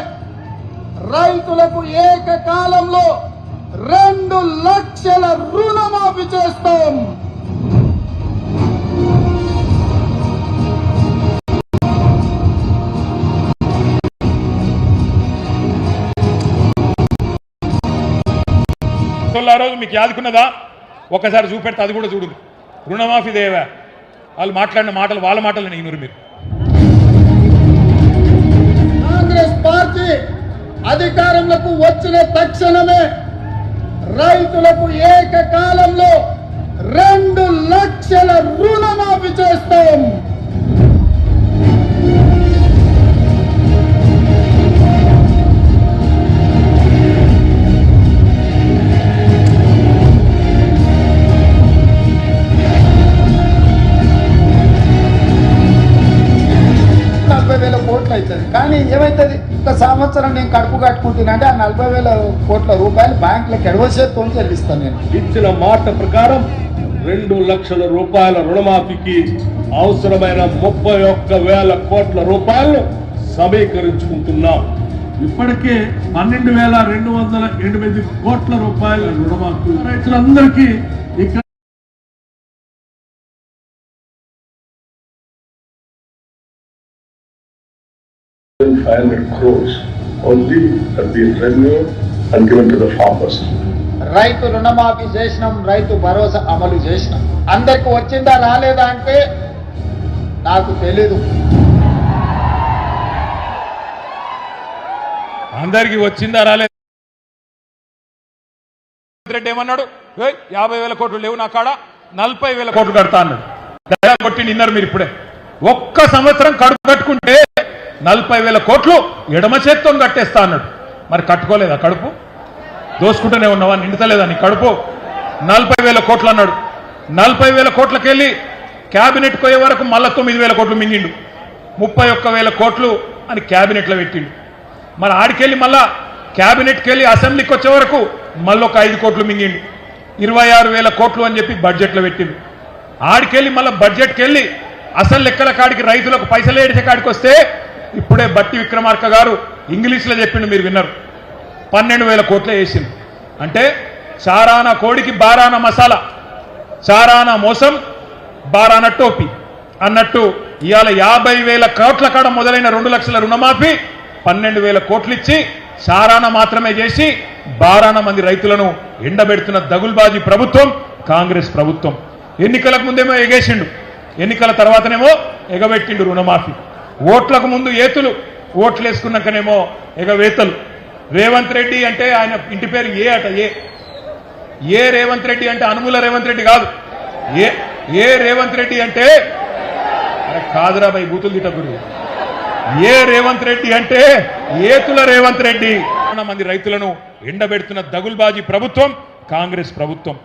Speaker 5: రైతులకు ఏకకాలంలో 2 లక్షల రుణమాఫీ చేస్తాం.
Speaker 1: ఆ రోజు మీకు యాదుకున్నదా? ఒకసారి చూపెడితే అది కూడా చూడు. రుణమాఫీ దేవా, వాళ్ళు మాట్లాడిన మాటలు వాళ్ళ మాటలు నేను మీరు.
Speaker 5: కాంగ్రెస్ పార్టీ అధికారంలోకి వచ్చిన తక్షణమే రైతులకు ఏకకాలంలో 2 లక్షల రుణమాఫీ చేస్తాం. అవుతుంది కానీ ఏమైతుంది, ఒక సంవత్సరం నేను కడుపు కట్టుకుంటున్నా అంటే ఆ 40,000 కోట్ల రూపాయలు బ్యాంకులకు ఎడవసేతో చెల్లిస్తాను. నేను
Speaker 6: ఇచ్చిన మాట ప్రకారం 2 లక్షల రూపాయల రుణమాఫీకి అవసరమైన 31,000 కోట్ల రూపాయలు సమీకరించుకుంటున్నాం. ఇప్పటికే 12,208 కోట్ల రూపాయల రుణమాఫీ రైతులందరికీ ఇక్కడ 500 crores only have been renewed and given to the farmers.
Speaker 5: రైతు రుణమాఫీ చేసినాం, రైతు భరోసా అమలు చేసినాం. అందరికి వచ్చిందా రాలేదా అంటే నాకు తెలీదు.
Speaker 1: అందరికి వచ్చిందా రాలేదు? రెడ్డి ఏమన్నాడు? 50,000 కోట్లు లేవు నా కాడ, 40,000 కోట్లు కడతా అన్నాడు. దయా కొట్టి నిన్నారు మీరు. ఇప్పుడే ఒక్క సంవత్సరం కడుపు కట్టుకుంటే 40,000 కోట్లు ఎడమ చేత్తో కట్టేస్తా అన్నాడు. మరి కట్టుకోలేదా? కడుపు దోసుకుంటూనే ఉన్నావా? నిండుతలేదా నీ కడుపు? 40,000 కోట్లు అన్నాడు. 40,000 కోట్లకెళ్ళి క్యాబినెట్ పోయే వరకు మళ్ళా 9,000 కోట్లు మింగిండు. 31,000 కోట్లు అని క్యాబినెట్లో పెట్టిండు. మరి ఆడికెళ్ళి మళ్ళా క్యాబినెట్కి వెళ్ళి అసెంబ్లీకి వచ్చే వరకు మళ్ళీ ఒక 5 కోట్లు మింగిండు. 26,000 కోట్లు అని చెప్పి బడ్జెట్లో పెట్టిండు. ఆడికెళ్ళి మళ్ళీ బడ్జెట్కి వెళ్ళి అసలు లెక్కల కాడికి రైతులకు పైసలు ఏడిచే కాడికి వస్తే ఇప్పుడే బట్టి విక్రమార్క గారు ఇంగ్లీష్లో చెప్పిండు, మీరు విన్నారు. 12,000 కోట్లే వేసింది. అంటే చారానా కోడికి బారాన మసాలా, చారానా మోసం బారాన టోపీ అన్నట్టు ఇవాళ 50,000 కోట్ల కాడ మొదలైన 2 లక్షల రుణమాఫీ 12,000 కోట్లు ఇచ్చి చారాన మాత్రమే చేసి బారాన మంది రైతులను ఎండబెడుతున్న దగుల్బాజీ ప్రభుత్వం కాంగ్రెస్ ప్రభుత్వం. ఎన్నికలకు ముందేమో ఎగేసిండు, ఎన్నికల తర్వాతనేమో ఎగబెట్టిండు రుణమాఫీ. ఓట్లకు ముందు ఏతులు, ఓట్లు వేసుకున్నాకనేమో ఎగవేతలు. రేవంత్ రెడ్డి అంటే ఆయన ఇంటి పేరు ఏ అట, ఏ రేవంత్ రెడ్డి అంటే అనుముల రేవంత్ రెడ్డి కాదు. ఏ రేవంత్ రెడ్డి అంటే కాదురా బై బూతులు తిట్టగురు. ఏ రేవంత్ రెడ్డి అంటే ఏతుల రేవంత్ రెడ్డి. మంది రైతులను ఎండబెడుతున్న దగుల్బాజీ ప్రభుత్వం కాంగ్రెస్ ప్రభుత్వం.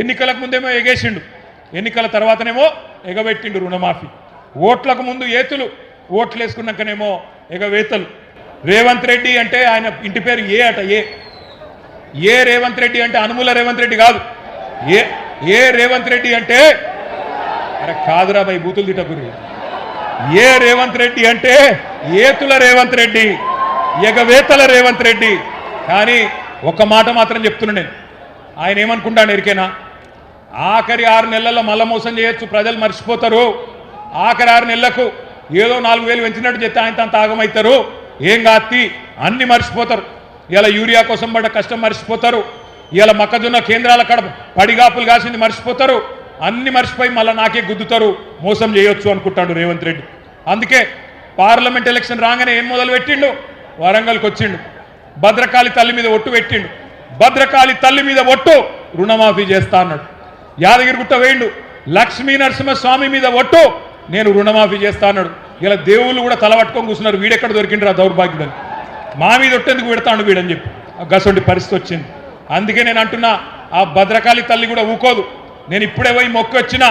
Speaker 1: ఎన్నికలకు ముందేమో ఎగేసిండు, ఎన్నికల తర్వాతనేమో ఎగబెట్టిండు రుణమాఫీ. ఓట్లకు ముందు ఏతులు, ఓట్లు వేసుకున్నాకనేమో ఎగవేతలు. రేవంత్ రెడ్డి అంటే ఆయన ఇంటి పేరు ఏ అట, ఏ రేవంత్ రెడ్డి అంటే అనుముల రేవంత్ రెడ్డి కాదు. ఏ రేవంత్ రెడ్డి అంటే కాదురా బై బూతులు తిట్టగురు. ఏ రేవంత్ రెడ్డి అంటే ఏతుల రేవంత్ రెడ్డి, ఎగవేతల రేవంత్ రెడ్డి. కానీ ఒక మాట మాత్రం చెప్తున్నా నేను, ఆయన ఏమనుకుంటాను ఎరికేనా? ఆఖరి 6 నెలల్లో మళ్ళా మోసం చేయొచ్చు, ప్రజలు మర్చిపోతారు. ఆఖరి 6 నెలలకు ఏదో 4,000 పెంచినట్టు చెప్తే ఆయన అంత ఆగమవుతారు. ఏం కాత్తి అన్ని మర్చిపోతారు. ఇలా యూరియా కోసం పడ్డ కష్టం మర్చిపోతారు. ఇలా మొక్కజొన్న కేంద్రాల కడ పడిగాపులు కాసింది మర్చిపోతారు. అన్ని మర్చిపోయి మళ్ళీ నాకే గుద్దుతారు, మోసం చేయొచ్చు అనుకుంటాడు రేవంత్ రెడ్డి. అందుకే పార్లమెంట్ ఎలక్షన్ రాగానే ఏం మొదలు పెట్టిండు? వరంగల్కి వచ్చిండు, భద్రకాళి తల్లి మీద ఒట్టు పెట్టిండు. భద్రకాళి తల్లి మీద ఒట్టు రుణమాఫీ చేస్తా అన్నాడు. యాదగిరిగుట్ట వేయండు, లక్ష్మీ నరసింహస్వామి మీద ఒట్టు, నేను రుణమాఫీ చేస్తా అన్నాడు. ఇలా దేవుళ్ళు కూడా తలపట్టుకొని కూర్చున్నారు, వీడెక్కడ దొరికిండ్రా దౌర్భాగ్యుడని, మా మీద ఒట్టేందుకు పెడతాడు వీడని చెప్పి గసొంటి పరిస్థితి వచ్చింది. అందుకే నేను అంటున్నా, ఆ భద్రకాళి తల్లి కూడా ఊకోదు. నేను ఇప్పుడే పోయి మొక్కి వచ్చిన,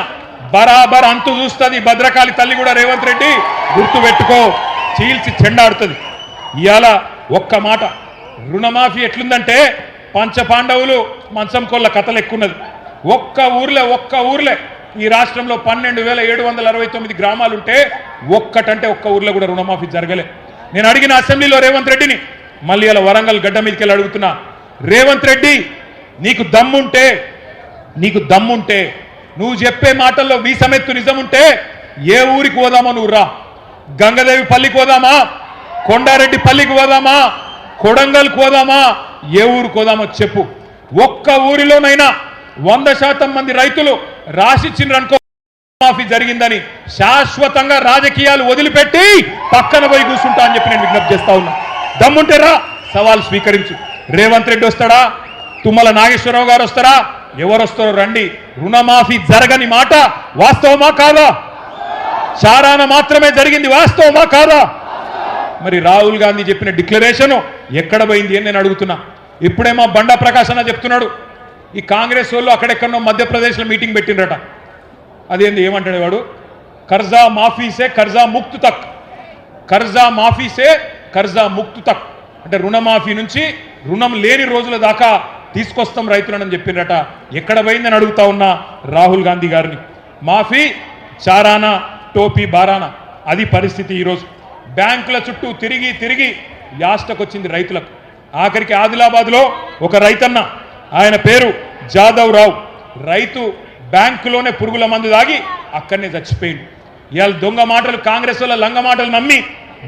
Speaker 1: బరాబర్ అంతు చూస్తుంది భద్రకాళి తల్లి కూడా. రేవంత్ రెడ్డి గుర్తు పెట్టుకో, చీల్చి చెండాడుతుంది. ఇవాళ ఒక్క మాట, రుణమాఫీ ఎట్లుందంటే పంచపాండవులు మంచం కొల్ల కథలు ఎక్కున్నది. ఒక్క ఊర్లే ఈ రాష్ట్రంలో 12,769 గ్రామాలుంటే ఒక్క ఊర్లో కూడా రుణమాఫీ జరగలే. నేను అడిగిన అసెంబ్లీలో రేవంత్ రెడ్డిని, మళ్ళీ అలా వరంగల్ గడ్డ మీదకి వెళ్ళి అడుగుతున్నా, రేవంత్ రెడ్డి నీకు దమ్ముంటే నువ్వు చెప్పే మాటల్లో వీసమెత్తు నిజముంటే ఏ ఊరికి పోదామో నువ్వు రా. గంగదేవి పల్లికి పోదామా, కొండారెడ్డి పల్లికి పోదామా, కొడంగల్కి పోదామా, ఏ ఊరికి పోదామో చెప్పు. ఒక్క ఊరిలోనైనా 100% మంది రైతులు రాసిచ్చినరనుకో మాఫీ జరిగిందని శాశ్వతంగా రాజకీయాలు వదిలిపెట్టి పక్కన పోయి కూర్చుంటా అని చెప్పి నేను విజ్ఞప్తి చేస్తా ఉన్నా. దమ్ముంటే రా, సవాల్ స్వీకరించు. రేవంత్ రెడ్డి వస్తాడా, తుమ్మల నాగేశ్వరరావు గారు వస్తారా, ఎవరు వస్తారో రండి. రుణమాఫీ జరగని మాట వాస్తవమా కాదా? చారాన మాత్రమే జరిగింది, వాస్తవమా కాదా? మరి రాహుల్ గాంధీ చెప్పిన డిక్లరేషన్ ఎక్కడ పోయింది అని నేను అడుగుతున్నా. ఇప్పుడేమో బండా ప్రకాశ్ అన్న చెప్తున్నాడు, ఈ కాంగ్రెస్ వాళ్ళు అక్కడెక్కడో మధ్యప్రదేశ్లో మీటింగ్ పెట్టిండ్రట. అదేంది, ఏమంటాడు వాడు, కర్జా మాఫీసే కర్జా ముక్తు తక్, కర్జా మాఫీసే కర్జా ముక్తు తక్ అంటే రుణమాఫీ నుంచి రుణం లేని రోజుల దాకా తీసుకొస్తాం రైతులను చెప్పిండ్రట. ఎక్కడ పోయిందని అడుగుతా ఉన్నా రాహుల్ గాంధీ గారిని. మాఫీ చారానా టోపీ బారానా, అది పరిస్థితి ఈరోజు. బ్యాంకుల చుట్టూ తిరిగి యాస్టకొచ్చింది రైతులకు. ఆఖరికి ఆదిలాబాద్లో ఒక రైతన్న, ఆయన పేరు జాదవ్ రావు, రైతు బ్యాంకులోనే పురుగుల మందు దాగి అక్కడనే చచ్చిపోయింది. ఇవాళ దొంగ మాటలు, కాంగ్రెస్ వాళ్ళ లంగ మాటలు నమ్మి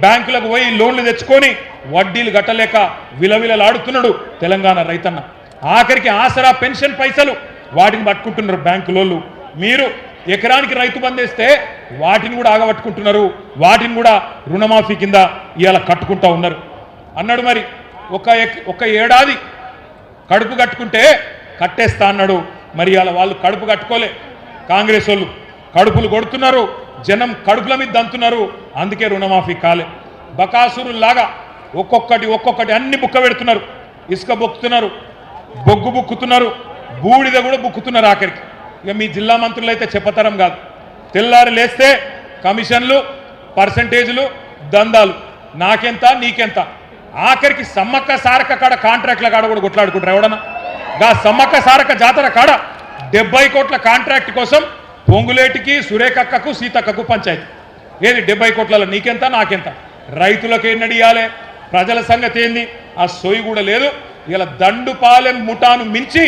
Speaker 1: బ్యాంకులకు పోయి లోన్లు తెచ్చుకొని వడ్డీలు కట్టలేక విలవిలలాడుతున్నాడు తెలంగాణ రైతన్న. ఆఖరికి ఆసరా పెన్షన్ పైసలు వాటిని పట్టుకుంటున్నారు బ్యాంకులోళ్ళు. మీరు ఎకరానికి రైతు బందేస్తే వాటిని కూడా ఆగబట్టుకుంటున్నారు, వాటిని కూడా రుణమాఫీ కింద ఇవాళ కట్టుకుంటా ఉన్నారు అన్నాడు. మరి ఒక ఏడాది కడుపు కట్టుకుంటే కట్టేస్తా అన్నాడు. మరి ఇవాళ వాళ్ళు కడుపు కట్టుకోలే, కాంగ్రెస్ వాళ్ళు కడుపులు కొడుతున్నారు, జనం కడుపుల మీద దంతున్నారు, అందుకే రుణమాఫీ కాలే. బకాసురులాగా ఒక్కొక్కటి అన్ని బుక్క పెడుతున్నారు. ఇసుక బొక్కుతున్నారు, బొగ్గు బుక్కుతున్నారు, బూడిద కూడా బుక్కుతున్నారు. ఆఖరికి ఇక మీ జిల్లా మంత్రులు అయితే చెప్పతరం కాదు. తెల్లారి లేస్తే కమిషన్లు, పర్సంటేజీలు, దందాలు, నాకెంత నీకెంత. ఆఖరికి సమ్మక్క సారక కాడ కాంట్రాక్ట్ల కాడ కూడా కొట్లాడుకుంటారు ఎవడన్నా. గా సమ్మక్క సారక జాతర కాడ 70 కోట్ల కాంట్రాక్ట్ కోసం పొంగులేటికి, సురేఖక్కకు, సీతక్కకు పంచాయతీ. ఏది 70 కోట్లలో నీకెంత నాకెంత, రైతులకు ఎన్నడియాలే, ప్రజల సంగతి ఏంది, ఆ సోయి కూడా లేదు. ఇలా దండుపాలెం ముఠాను మించి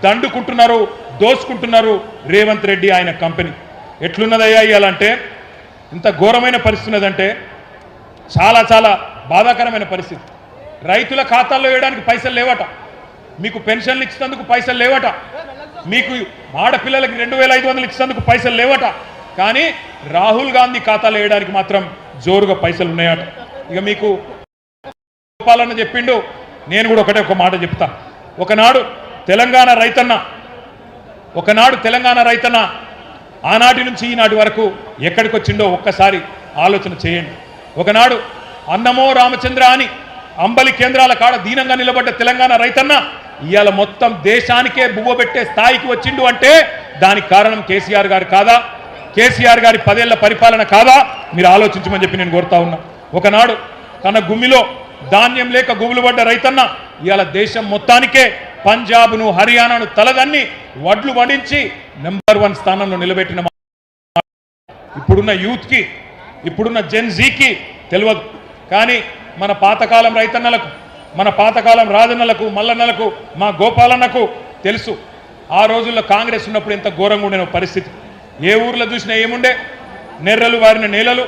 Speaker 1: దండుకుంటున్నారు, దోసుకుంటున్నారు రేవంత్ రెడ్డి ఆయన కంపెనీ. ఎట్లున్నదయ్యా ఇయాలంటే, ఇంత ఘోరమైన పరిస్థితి ఉన్నదంటే చాలా బాధాకరమైన పరిస్థితి. రైతుల ఖాతాల్లో వేయడానికి పైసలు లేవట, మీకు పెన్షన్లు ఇచ్చినందుకు పైసలు లేవట, మీకు ఆడపిల్లలకి 2,500 ఇచ్చినందుకు పైసలు లేవట, కానీ రాహుల్ గాంధీ ఖాతాలో వేయడానికి మాత్రం జోరుగా పైసలు ఉన్నాయట. ఇక మీకు చెప్పాలని చెప్పిండు, నేను కూడా ఒక మాట చెప్తా. ఒకనాడు తెలంగాణ రైతన్న ఆనాటి నుంచి ఈనాటి వరకు ఎక్కడికి వచ్చిండో ఒక్కసారి ఆలోచన చేయండి. ఒకనాడు అన్నమో రామచంద్ర అని అంబలి కేంద్రాల కాడ దీనంగా నిలబడ్డ తెలంగాణ రైతన్న ఇవాళ మొత్తం దేశానికే బువ్వబెట్టే స్థాయికి వచ్చిండు అంటే దానికి కారణం కేసీఆర్ గారు కాదా? కేసీఆర్ గారి 10 ఏళ్ల పరిపాలన కాదా? మీరు ఆలోచించమని చెప్పి నేను కోరుతా ఉన్నా. ఒకనాడు తన గుమ్మిలో ధాన్యం లేక గుబులు పడ్డ రైతన్న ఇవాళ దేశం మొత్తానికే పంజాబ్ను, హర్యానాను తలదన్ని వడ్లు పండించి నెంబర్ 1 స్థానంలో నిలబెట్టిన ఇప్పుడున్న యూత్కి, ఇప్పుడున్న జెన్ జీకి తెలియదు. కానీ మన పాతకాలం రైతన్నలకు, మన పాతకాలం రాజన్నలకు, మల్లన్నలకు, మా గోపాలన్నకు తెలుసు. ఆ రోజుల్లో కాంగ్రెస్ ఉన్నప్పుడు ఎంత ఘోరంగా ఉండే పరిస్థితి. ఏ ఊర్లో చూసినా ఏముండే, నెర్రలు వారిన నేలలు,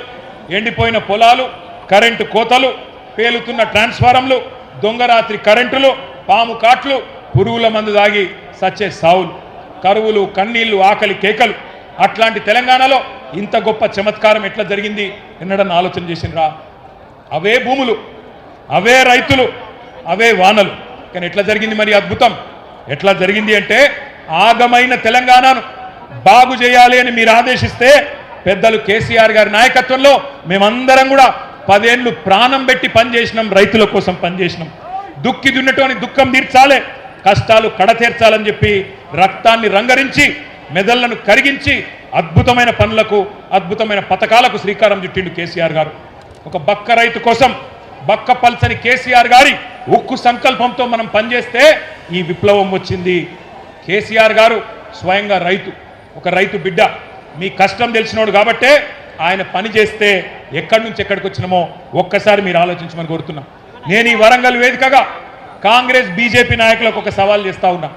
Speaker 1: ఎండిపోయిన పొలాలు, కరెంటు కోతలు, పేలుతున్న ట్రాన్స్ఫారంలు, దొంగరాత్రి కరెంటులు, పాము కాట్లు, పురుగుల మందు దాగి సచ్చే సావులు, కరువులు, కన్నీళ్లు, ఆకలి కేకలు. అట్లాంటి తెలంగాణలో ఇంత గొప్ప చమత్కారం ఎట్లా జరిగింది ఎన్నడన్నా ఆలోచన చేసినరా? అవే భూములు, అవే రైతులు, అవే వానలు, కానీ ఎట్లా జరిగింది మరి అద్భుతం? ఎట్లా జరిగింది అంటే ఆగమైన తెలంగాణను బాగు చేయాలి అని మీరు ఆదేశిస్తే పెద్దలు కేసీఆర్ గారి నాయకత్వంలో మేమందరం కూడా 10 ఏళ్లు ప్రాణం పెట్టి పనిచేసినాం, రైతుల కోసం పనిచేసినాం. దుక్కి దున్నటోని దుఃఖం తీర్చాలి, కష్టాలు కడతీర్చాలని చెప్పి రక్తాన్ని రంగరించి మెదళ్లను కరిగించి అద్భుతమైన పనులకు అద్భుతమైన పథకాలకు శ్రీకారం చుట్టిండు కేసీఆర్ గారు. ఒక బక్క రైతు కోసం బక్క పల్సని కేసీఆర్ గారి ఉక్కు సంకల్పంతో మనం పనిచేస్తే ఈ విప్లవం వచ్చింది. కేసీఆర్ గారు స్వయంగా రైతు, ఒక రైతు బిడ్డ, మీ కష్టం తెలిసినోడు కాబట్టే ఆయన పని చేస్తే ఎక్కడి నుంచి ఎక్కడికి వచ్చినామో ఒక్కసారి మీరు ఆలోచించమని కోరుతున్నాం. నేను ఈ వరంగల్ వేదికగా కాంగ్రెస్ బీజేపీ నాయకులకు ఒక సవాల్ చేస్తా ఉన్నా.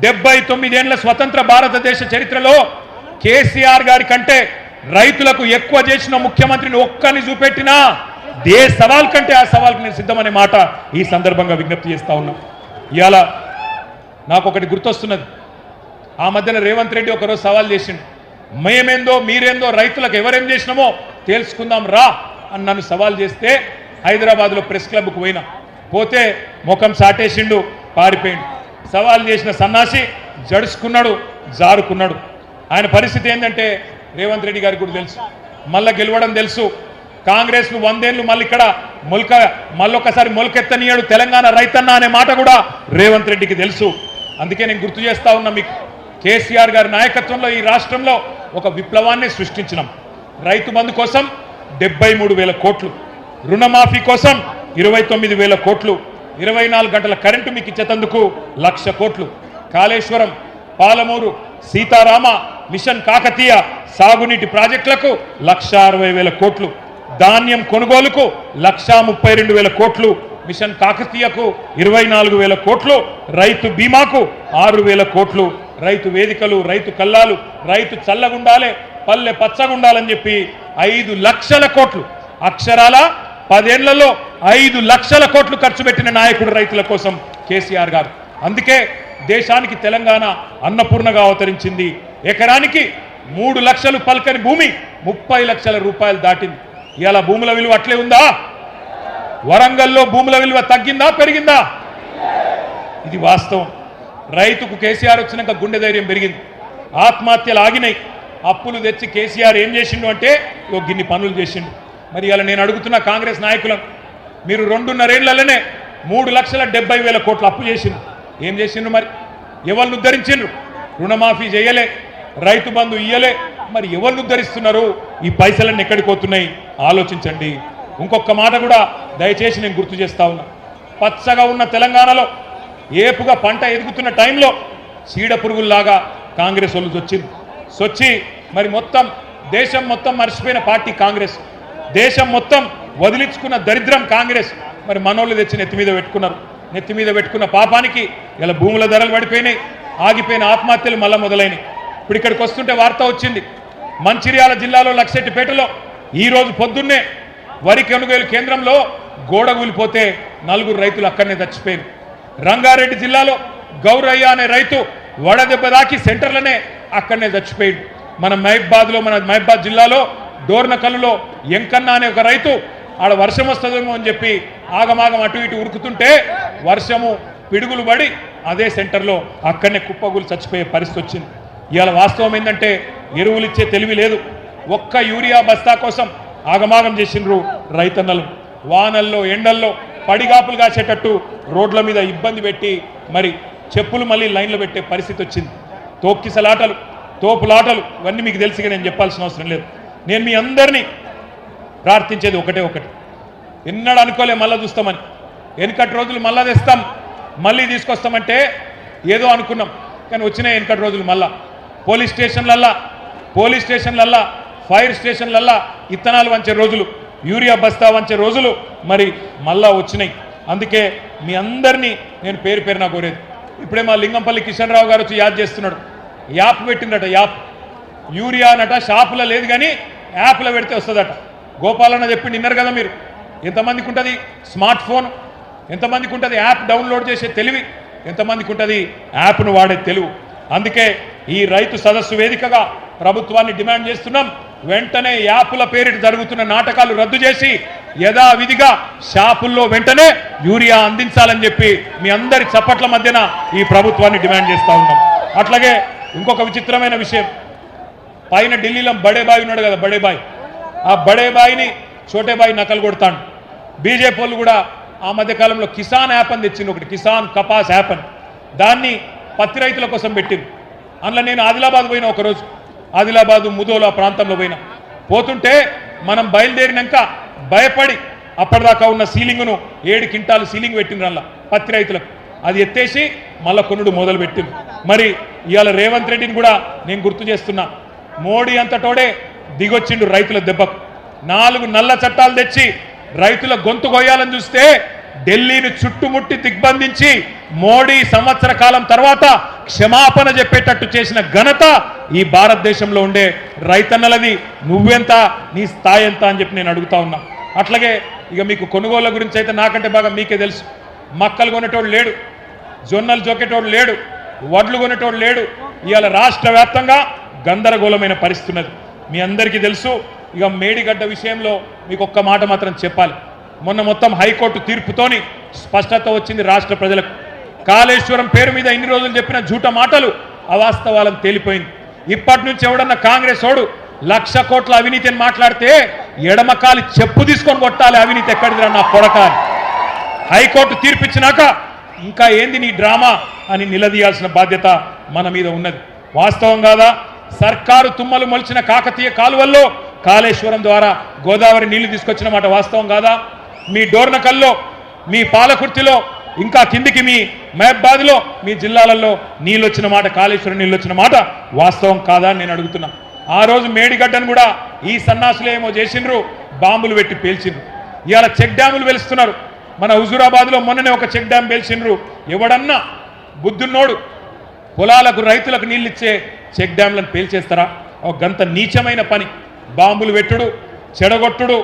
Speaker 1: 79 ఏళ్ల స్వతంత్ర భారతదేశ చరిత్రలో కేసీఆర్ గారి కంటే రైతులకు ఎక్కువ చేసిన ముఖ్యమంత్రిని ఒక్కని చూపెట్టినా ఏ సవాల్ కంటే ఆ సవాల్కి నేను సిద్ధమనే మాట ఈ సందర్భంగా విజ్ఞప్తి చేస్తా ఉన్నా. ఇవాళ నాకు ఒకటి గుర్తొస్తున్నది. ఆ మధ్యన రేవంత్ రెడ్డి ఒకరోజు సవాల్ చేసిండు, మేమేందో మీరేందో రైతులకు ఎవరేం చేసినామో తెలుసుకుందాం రా అని నన్ను సవాల్ చేస్తే హైదరాబాద్లో ప్రెస్ క్లబ్కు పోతే ముఖం సాటేసిండు, పారిపోయిండు. సవాల్ చేసిన సన్నాసి జడుచుకున్నాడు, జారుకున్నాడు. ఆయన పరిస్థితి ఏంటంటే రేవంత్ రెడ్డి గారికి కూడా తెలుసు, మళ్ళా గెలవడం తెలుసు. కాంగ్రెస్ను 100 ఏళ్ళు మళ్ళీ ఇక్కడ మళ్ళొక్కసారి మొలకెత్తనీయడు తెలంగాణ రైతన్న అనే మాట కూడా రేవంత్ రెడ్డికి తెలుసు. అందుకే నేను గుర్తు చేస్తా ఉన్నా మీకు, కేసీఆర్ గారి నాయకత్వంలో ఈ రాష్ట్రంలో ఒక విప్లవాన్ని సృష్టించినాం. రైతు బంధు కోసం 73,000 కోట్లు, రుణమాఫీ కోసం 29,000 కోట్లు, 24 గంటల కరెంటు మీకు ఇచ్చేందుకు 1,00,000 కోట్లు, కాళేశ్వరం, పాలమూరు, సీతారామ, మిషన్ కాకతీయ సాగునీటి ప్రాజెక్టులకు 1,60,000 కోట్లు, ధాన్యం కొనుగోలుకు 1,32,000 కోట్లు, మిషన్ కాకతీయకు 24,000 కోట్లు, రైతు బీమాకు 6,000 కోట్లు, రైతు వేదికలు, రైతు కల్లాలు, రైతు చల్లగుండాలే, పల్లె పచ్చగుండాలని చెప్పి 5 లక్షల కోట్లు, అక్షరాల 10 ఏళ్లలో 5 లక్షల కోట్లు ఖర్చు పెట్టిన నాయకుడు రైతుల కోసం కేసీఆర్ గారు. అందుకే దేశానికి తెలంగాణ అన్నపూర్ణగా అవతరించింది. ఎకరానికి 3 లక్షలు పల్కని భూమి 30 లక్షల రూపాయలు దాటింది. ఇవాళ భూముల విలువ అట్లే ఉందా? వరంగల్లో భూముల విలువ తగ్గిందా పెరిగిందా? ఇది వాస్తవం. రైతుకు కేసీఆర్ వచ్చినాక గుండె ధైర్యం పెరిగింది, ఆత్మహత్యలు ఆగినాయి. అప్పులు తెచ్చి కేసీఆర్ ఏం చేసిండు అంటే గిన్ని పనులు చేసిండు. మరి ఇలా నేను అడుగుతున్న కాంగ్రెస్ నాయకులను, మీరు 2.5 ఏళ్లలోనే 3,70,000 కోట్లు అప్పు చేసిండ్రు. ఏం చేసిండ్రు? మరి ఎవరిని ఉద్ధరించిండ్రు? రుణమాఫీ చేయలే, రైతు బంధు ఇయ్యలే. మరి ఎవరిని ఉద్ధరిస్తున్నారు? ఈ పైసలన్నీ ఎక్కడికి పోతున్నాయి ఆలోచించండి. ఇంకొక మాట కూడా దయచేసి నేను గుర్తు చేస్తా ఉన్నా. పచ్చగా ఉన్న తెలంగాణలో ఏపుగా పంట ఎదుగుతున్న టైంలో చీడ పురుగుల్లాగా కాంగ్రెస్ వాళ్ళు సొచ్చి మరి మొత్తం దేశం మొత్తం మర్చిపోయిన పార్టీ కాంగ్రెస్, దేశం మొత్తం వదిలించుకున్న దరిద్రం కాంగ్రెస్. మరి మనోళ్ళు తెచ్చి నెత్తి మీద పెట్టుకున్న పాపానికి ఇలా భూముల ధరలు పడిపోయినాయి, ఆగిపోయిన ఆత్మహత్యలు మళ్ళా మొదలైనవి. ఇప్పుడు ఇక్కడికి వస్తుంటే వార్త వచ్చింది, మంచిర్యాల జిల్లాలో లక్షెట్టిపేటలో ఈరోజు పొద్దున్నే వరి కొనుగోలు కేంద్రంలో గోడ కూలిపోతే 4 రైతులు అక్కడనే చచ్చిపోయారు. రంగారెడ్డి జిల్లాలో గౌరయ్య అనే రైతు వడదెబ్బ దాకి సెంటర్లనే అక్కడనే చచ్చిపోయాడు. మన మహబాద్ జిల్లాలో డోర్నకల్లులో ఎంకన్న అనే ఒక రైతు ఆడ వర్షం వస్తుందేమో అని చెప్పి ఆగమాగం అటు ఇటు ఉరుకుతుంటే వర్షము పిడుగులు పడి అదే సెంటర్లో అక్కడనే కుప్పగులు చచ్చిపోయే పరిస్థితి వచ్చింది. ఇవాళ వాస్తవం ఏంటంటే ఎరువులు ఇచ్చే తెలివి లేదు. ఒక్క యూరియా బస్తా కోసం ఆగమాగం చేసిండ్రు రైతన్నలు. వానల్లో ఎండల్లో పడిగాపులు కాసేటట్టు రోడ్ల మీద ఇబ్బంది పెట్టి మరి చెప్పులు మళ్ళీ లైన్లో పెట్టే పరిస్థితి వచ్చింది. తోపులాటలు ఇవన్నీ మీకు తెలిసిగా నేను చెప్పాల్సిన అవసరం లేదు. నేను మీ అందరినీ ప్రార్థించేది ఒకటే, ఎన్నడూ అనుకోలే మళ్ళా చూస్తామని. వెనుకటి రోజులు మళ్ళా తెస్తాం, మళ్ళీ తీసుకొస్తామంటే ఏదో అనుకున్నాం, కానీ వచ్చినాయి వెనుకటి రోజులు. మళ్ళా పోలీస్ స్టేషన్లల్లా ఫైర్ స్టేషన్లల్లా ఇత్తనాలు వంచే రోజులు, యూరియా బస్తా వంచే రోజులు మరి మళ్ళా వచ్చినాయి. అందుకే మీ అందరినీ నేను పేరున కోరేది. ఇప్పుడే మా లింగంపల్లి కిషన్ రావు గారు వచ్చి యాద్ చేస్తున్నాడు, యాప్ పెట్టిందట. యాప్ యూరియా అనట షాపులో లేదు కానీ యాప్లో పెడితే వస్తుందట. గోపాలన్న చెప్పి నిన్నారు కదా మీరు. ఎంతమందికి ఉంటుంది స్మార్ట్ ఫోన్, ఎంతమందికి ఉంటుంది యాప్ డౌన్లోడ్ చేసే తెలివి, ఎంతమందికి ఉంటుంది యాప్ను వాడే తెలివి. అందుకే ఈ రైతు సదస్సు వేదికగా ప్రభుత్వాన్ని డిమాండ్ చేస్తున్నాం, వెంటనే యాప్ల పేరిట జరుగుతున్న నాటకాలు రద్దు చేసి యథావిధిగా షాపుల్లో వెంటనే యూరియా అందించాలని చెప్పి మీ అందరి చప్పట్ల మధ్యన ఈ ప్రభుత్వాన్ని డిమాండ్ చేస్తూ ఉన్నాం. అట్లాగే ఇంకొక విచిత్రమైన విషయం, పైన ఢిల్లీలో బడేబాయి ఉన్నాడు కదా, బడేబాయి, ఆ బడేబాయిని చోటేబాయి నకలు కొడతాడు. బీజేపీ వాళ్ళు కూడా ఆ మధ్యకాలంలో కిసాన్ యాప్ అని తెచ్చింది, ఒకటి కిసాన్ కపాస్ యాప్ అని, దాన్ని పత్తి రైతుల కోసం పెట్టింది. అందులో నేను ఆదిలాబాద్ పోయినా, ఒకరోజు ఆదిలాబాదు ముదోలా ప్రాంతంలో పోతుంటే మనం బయలుదేరినాక భయపడి అప్పటిదాకా ఉన్న సీలింగ్ను 7 క్వింటాలు సీలింగ్ పెట్టిండ్రు అలా పత్తి రైతులకు, అది ఎత్తేసి మళ్ళా కొనుడు మొదలు పెట్టింది. మరి ఇవాళ రేవంత్ రెడ్డిని కూడా నేను గుర్తు చేస్తున్నా, మోడీ అంతటోడే దిగొచ్చిండు రైతుల దెబ్బకు. 4 నల్ల చట్టాలు తెచ్చి రైతుల గొంతు కొయ్యాలని చూస్తే ఢిల్లీని చుట్టుముట్టి దిగ్బంధించి మోడీ సంవత్సర కాలం తర్వాత క్షమాపణ చెప్పేటట్టు చేసిన ఘనత ఈ భారతదేశంలో ఉండే రైతన్నలది. నువ్వెంత, నీ స్థాయి ఎంత అని చెప్పి నేను అడుగుతా ఉన్నా. అట్లాగే ఇక మీకు కొనుగోళ్ల గురించి అయితే నాకంటే బాగా మీకే తెలుసు. మక్కలు కొనేటోడు లేడు, జొన్నలు జొక్కేటోడు లేడు, వడ్లు కొనేటోడు లేడు. ఇవాళ రాష్ట్ర వ్యాప్తంగా గందరగోళమైన పరిస్థితి ఉన్నది, మీ అందరికీ తెలుసు. ఇక మేడిగడ్డ విషయంలో మీకు ఒక్క మాట మాత్రం చెప్పాలి. మొన్న మొత్తం హైకోర్టు తీర్పుతోని స్పష్టత వచ్చింది రాష్ట్ర ప్రజలకు. కాళేశ్వరం పేరు మీద ఇన్ని రోజులు చెప్పిన జూట మాటలు అవాస్తవాలను తేలిపోయింది. ఇప్పటి నుంచి ఎవడన్నా కాంగ్రెస్ ఓడు 1,00,000 కోట్ల అవినీతి అని మాట్లాడితే ఎడమకాలి చెప్పు తీసుకొని కొట్టాలి, అవినీతి ఎక్కడిదిరా నా కొడకాలి. హైకోర్టు తీర్పిచ్చినాక ఇంకా ఏంది నీ డ్రామా అని నిలదీయాల్సిన బాధ్యత మన మీద ఉన్నది. వాస్తవం కాదా? సర్కారు తుమ్మలు మొలిచిన కాకతీయ కాలువల్లో కాళేశ్వరం ద్వారా గోదావరి నీళ్లు తీసుకొచ్చిన మాట వాస్తవం కాదా? మీ డోర్నకల్లో, మీ పాలకుర్తిలో, ఇంకా కిందికి మీ మహబాద్లో, మీ జిల్లాలలో నీళ్ళు వచ్చిన మాట, కాళేశ్వరం నీళ్ళు వచ్చిన మాట వాస్తవం కాదా అని నేను అడుగుతున్నా. ఆ రోజు మేడిగడ్డను కూడా ఈ సన్నాసులు ఏమో చేసిండ్రు, బాంబులు పెట్టి పేల్చిండ్రు. ఇవాళ చెక్ డ్యాములు వెలుస్తున్నారు. మన హుజూరాబాద్లో మొన్ననే ఒక చెక్ డ్యామ్ పేల్చిండ్రు. ఎవడన్నా బుద్ధున్నోడు పొలాలకు రైతులకు నీళ్ళు ఇచ్చే చెక్ డ్యామ్లను పేల్చేస్తారా? ఒక గంత నీచమైన పని. బాంబులు పెట్టుడు, చెడగొట్టుడు,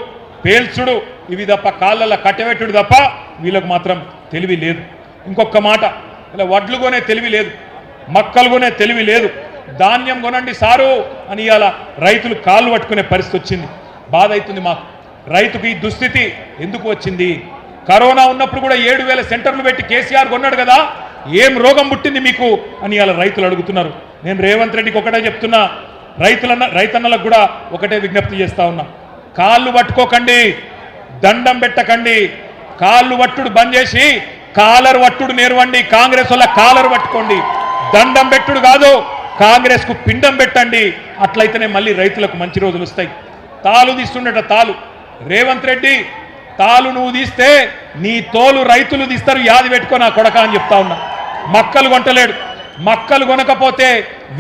Speaker 1: పేల్చుడు, ఇవి తప్ప కాళ్ళల్లో కట్టెపెట్టుడు తప్ప వీళ్ళకు మాత్రం తెలివి లేదు. ఇంకొక మాట, ఇలా వడ్లు కొనే తెలివి లేదు, మక్కలు కొనే తెలివి లేదు. ధాన్యం కొనండి సారు అని ఇవాళ రైతులు కాళ్ళు పట్టుకునే పరిస్థితి వచ్చింది. బాధ అవుతుంది మాకు. రైతుకు ఈ దుస్థితి ఎందుకు వచ్చింది? కరోనా ఉన్నప్పుడు కూడా 7,000 సెంటర్లు పెట్టి కేసీఆర్ కొన్నాడు కదా, ఏం రోగం పుట్టింది మీకు అని ఇవాళ రైతులు అడుగుతున్నారు. నేను రేవంత్ రెడ్డికి ఒకటే చెప్తున్నా, రైతన్నలకు కూడా ఒకటే విజ్ఞప్తి చేస్తా ఉన్నా, కాళ్ళు పట్టుకోకండి, దండం పెట్టకండి. కాళ్ళు పట్టుడు బంద్ చేసి కాలర్ పట్టుడు నేర్వండి. కాంగ్రెస్ వల్ల కాలర్ పట్టుకోండి, దండం పెట్టుడు కాదు, కాంగ్రెస్ కు పిండం పెట్టండి. అట్లయితేనే మళ్ళీ రైతులకు మంచి రోజులు వస్తాయి. తాలు తీస్తుండట తాలు, రేవంత్ రెడ్డి తాలు నువ్వు తీస్తే నీ తోలు రైతులు తీస్తారు, యాది పెట్టుకో నా కొడక అని చెప్తా ఉన్నా. మక్కలు కొంటలేడు, మక్కలు కొనకపోతే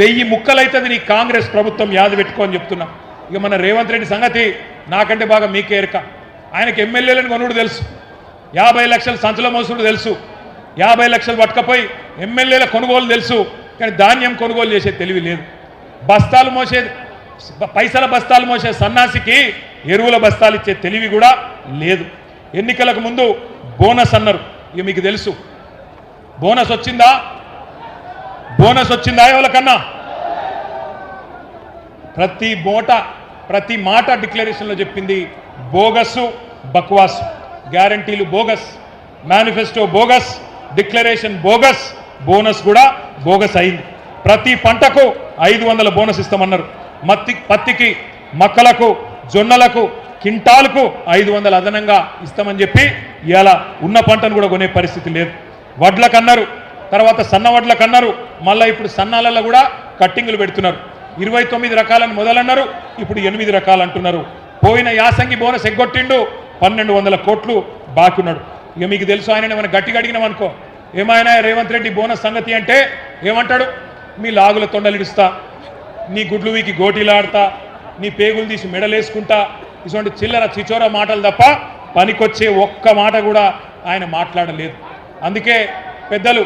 Speaker 1: 1000 ముక్కలైతుంది నీ కాంగ్రెస్ ప్రభుత్వం, యాది పెట్టుకో అని చెప్తున్నా. ఇక మన రేవంత్ రెడ్డి సంగతి నాకంటే బాగా మీకే ఎరక. ఆయనకి ఎమ్మెల్యేలను కొనుడు తెలుసు, 50 లక్షల సంచుల మోసుడు తెలుసు, 50 లక్షలు పట్టుకపోయి ఎమ్మెల్యేల కొనుగోలు తెలుసు, కానీ ధాన్యం కొనుగోలు చేసే తెలివి లేదు. బస్తాలు మోసే, పైసల బస్తాలు మోసే సన్నాసికి ఎరువుల బస్తాలు ఇచ్చే తెలివి కూడా లేదు. ఎన్నికలకు ముందు బోనస్ అన్నారు, ఇక మీకు తెలుసు బోనస్ వచ్చిందా? బోనస్ వచ్చిందా ఎవరికన్నా? ప్రతి మాట డిక్లరేషన్లో చెప్పింది బోగస్, బక్వాస్. గ్యారంటీలు bogus, manifesto bogus, declaration bogus, bonus కూడా బోగస్ అయింది. ప్రతి పంటకు 500 బోనస్ ఇస్తామన్నారు. పత్తికి, మక్కలకు, జొన్నలకు కింటాలకు 500 అదనంగా ఇస్తామని చెప్పి ఇవాళ ఉన్న పంటను కూడా కొనే పరిస్థితి లేదు. వడ్లకన్నారు, తర్వాత సన్న వడ్లకన్నారు, మళ్ళీ ఇప్పుడు సన్నాలలో కూడా కట్టింగులు పెడుతున్నారు. 29 రకాలను మొదలన్నారు, ఇప్పుడు 8 రకాలు అంటున్నారు. పోయిన యాసంగి బోనస్ ఎగ్గొట్టిండు, 1200 కోట్లు బాకీ ఉన్నాడు. ఇక మీకు తెలుసు, ఆయన మనం గట్టిగా అడిగినామనుకో, ఏమైనా రేవంత్ రెడ్డి బోనస్ సంగతి అంటే ఏమంటాడు? మీ లాగుల తొండలిడుస్తా, నీ గుడ్లు వీకి గోటీలాడతా, నీ పేగులు తీసి మెడలేసుకుంటా, ఇటువంటి చిల్లర చిచోర మాటలు తప్ప పనికొచ్చే ఒక్క మాట కూడా ఆయన మాట్లాడలేదు. అందుకే పెద్దలు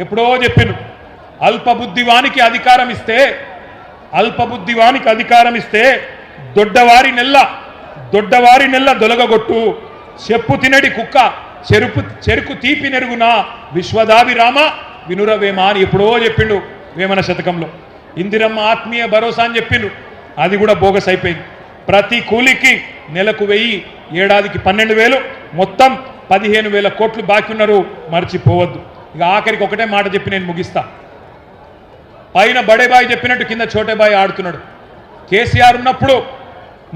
Speaker 1: ఎప్పుడో చెప్పిండ్రు, అల్పబుద్ధివానికి అధికారం ఇస్తే దొడ్డవారి నెల్ల దొలగగొట్టు, చెప్పు తినడి కుక్క చెరుకు తీపి నెరుగునా విశ్వదాభిరామ వినురవేమ అని ఎప్పుడో చెప్పిండు వేమన శతకంలో. ఇందిరమ్మ ఆత్మీయ భరోసా అని చెప్పిండు, అది కూడా బోగస్ అయిపోయింది. ప్రతి కూలికి నెలకు 1000 ఏడాదికి 12,000 మొత్తం 15,000 కోట్లు బాకీ ఉన్నారు, మర్చిపోవద్దు. ఇక ఆఖరికి ఒకటే మాట చెప్పి నేను ముగిస్తా. పైన బడేబాయి చెప్పినట్టు కింద చోటేబాయి ఆడుతున్నాడు. కేసీఆర్ ఉన్నప్పుడు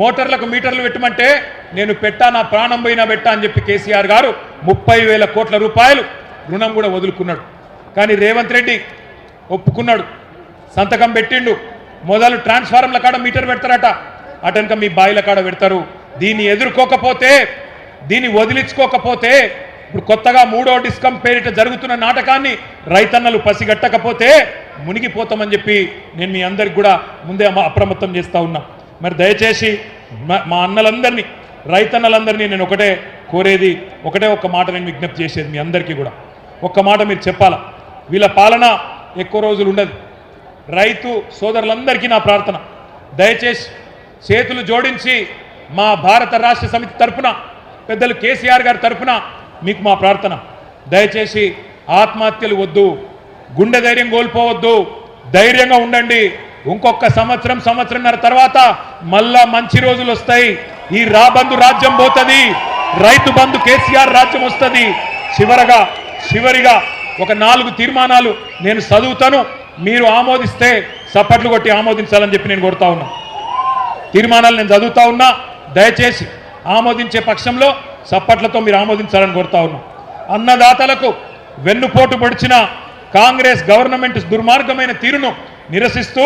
Speaker 1: మోటార్లకు మీటర్లు పెట్టమంటే నేను పెట్టా, నా ప్రాణం పోయినా పెట్టా అని చెప్పి కేసీఆర్ గారు 30,000 కోట్ల రూపాయలు రుణం కూడా వదులుకున్నాడు. కానీ రేవంత్ రెడ్డి ఒప్పుకున్నాడు, సంతకం పెట్టిండు. మొదలు ట్రాన్స్ఫార్మర్ల కాడ మీటర్ పెడతారట, అటెనక మీ బాయిల కాడ పెడతారు. దీన్ని ఎదుర్కోకపోతే, దీన్ని వదిలించుకోకపోతే, ఇప్పుడు కొత్తగా 3వ డిస్కం పేరిట జరుగుతున్న నాటకాన్ని రైతన్నలు పసిగట్టకపోతే మునిగిపోతామని చెప్పి నేను మీ అందరికి కూడా ముందే అప్రమత్తం చేస్తూ ఉన్నా. మరి దయచేసి మా అన్నలందరినీ, రైతన్నలందరినీ నేను ఒకటే కోరేది, ఒకటే ఒక్క మాట నేను విజ్ఞప్తి చేసేది మీ అందరికీ కూడా. ఒక్క మాట మీరు చెప్పాలా, వీళ్ళ పాలన ఎక్కువ రోజులు ఉండదు. రైతు సోదరులందరికీ నా ప్రార్థన, దయచేసి చేతులు జోడించి మా భారత రాష్ట్ర సమితి తరఫున, పెద్దలు కేసీఆర్ గారి తరఫున మీకు మా ప్రార్థన, దయచేసి ఆత్మహత్యలు వద్దు, గుండె ధైర్యం కోల్పోవద్దు, ధైర్యంగా ఉండండి. ఇంకొక సంవత్సరంన్నర తర్వాత మళ్ళా మంచి రోజులు వస్తాయి. ఈ రాబందు రాజ్యం పోతుంది, రైతు బంధు కేసీఆర్ రాజ్యం వస్తుంది. చివరిగా ఒక 4 తీర్మానాలు నేను చదువుతాను, మీరు ఆమోదిస్తే చప్పట్లు కొట్టి ఆమోదించాలని చెప్పి నేను కోరుతా ఉన్నా. తీర్మానాలు నేను చదువుతా ఉన్నా, దయచేసి ఆమోదించే పక్షంలో చప్పట్లతో మీరు ఆమోదించాలని కోరుతా ఉన్నా. అన్నదాతలకు వెన్నుపోటు పొడిచిన కాంగ్రెస్ గవర్నమెంట్ దుర్మార్గమైన తీరును నిరసిస్తూ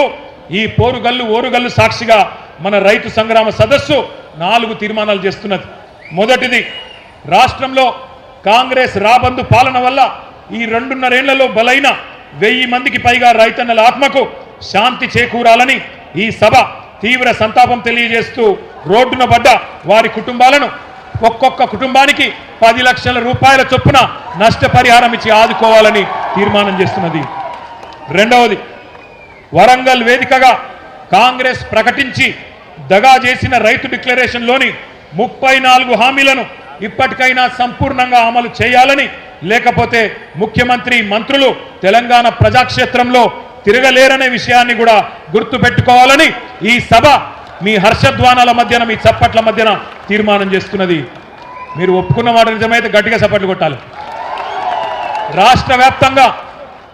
Speaker 1: ఈ ఓరుగల్లు సాక్షిగా మన రైతు సంగ్రామ సదస్సు 4 తీర్మానాలు చేస్తున్నది. మొదటిది, రాష్ట్రంలో కాంగ్రెస్ రాబందు పాలన వల్ల ఈ 2.5 ఏళ్లలో బలైన 1000 మందికి పైగా రైతన్నల ఆత్మకు శాంతి చేకూరాలని ఈ సభ తీవ్ర సంతాపం తెలియజేస్తూ రోడ్డున పడ్డ వారి కుటుంబాలను ఒక్కొక్క కుటుంబానికి 10 లక్షల రూపాయల చొప్పున నష్టపరిహారం ఇచ్చి ఆదుకోవాలని తీర్మానం చేస్తున్నది. రెండవది, వరంగల్ వేదికగా కాంగ్రెస్ ప్రకటించి దగా చేసిన రైతు డిక్లరేషన్లోని 34 హామీలను ఇప్పటికైనా సంపూర్ణంగా అమలు చేయాలని, లేకపోతే ముఖ్యమంత్రి మంత్రులు తెలంగాణ ప్రజాక్షేత్రంలో తిరగలేరనే విషయాన్ని కూడా గుర్తుపెట్టుకోవాలని ఈ సభ మీ హర్షధ్వానాల మధ్యన, మీ చప్పట్ల మధ్యన తీర్మానం చేస్తున్నది. మీరు ఒప్పుకున్న మాట నిజమైతే గట్టిగా చప్పట్లు కొట్టాలి. రాష్ట్ర వ్యాప్తంగా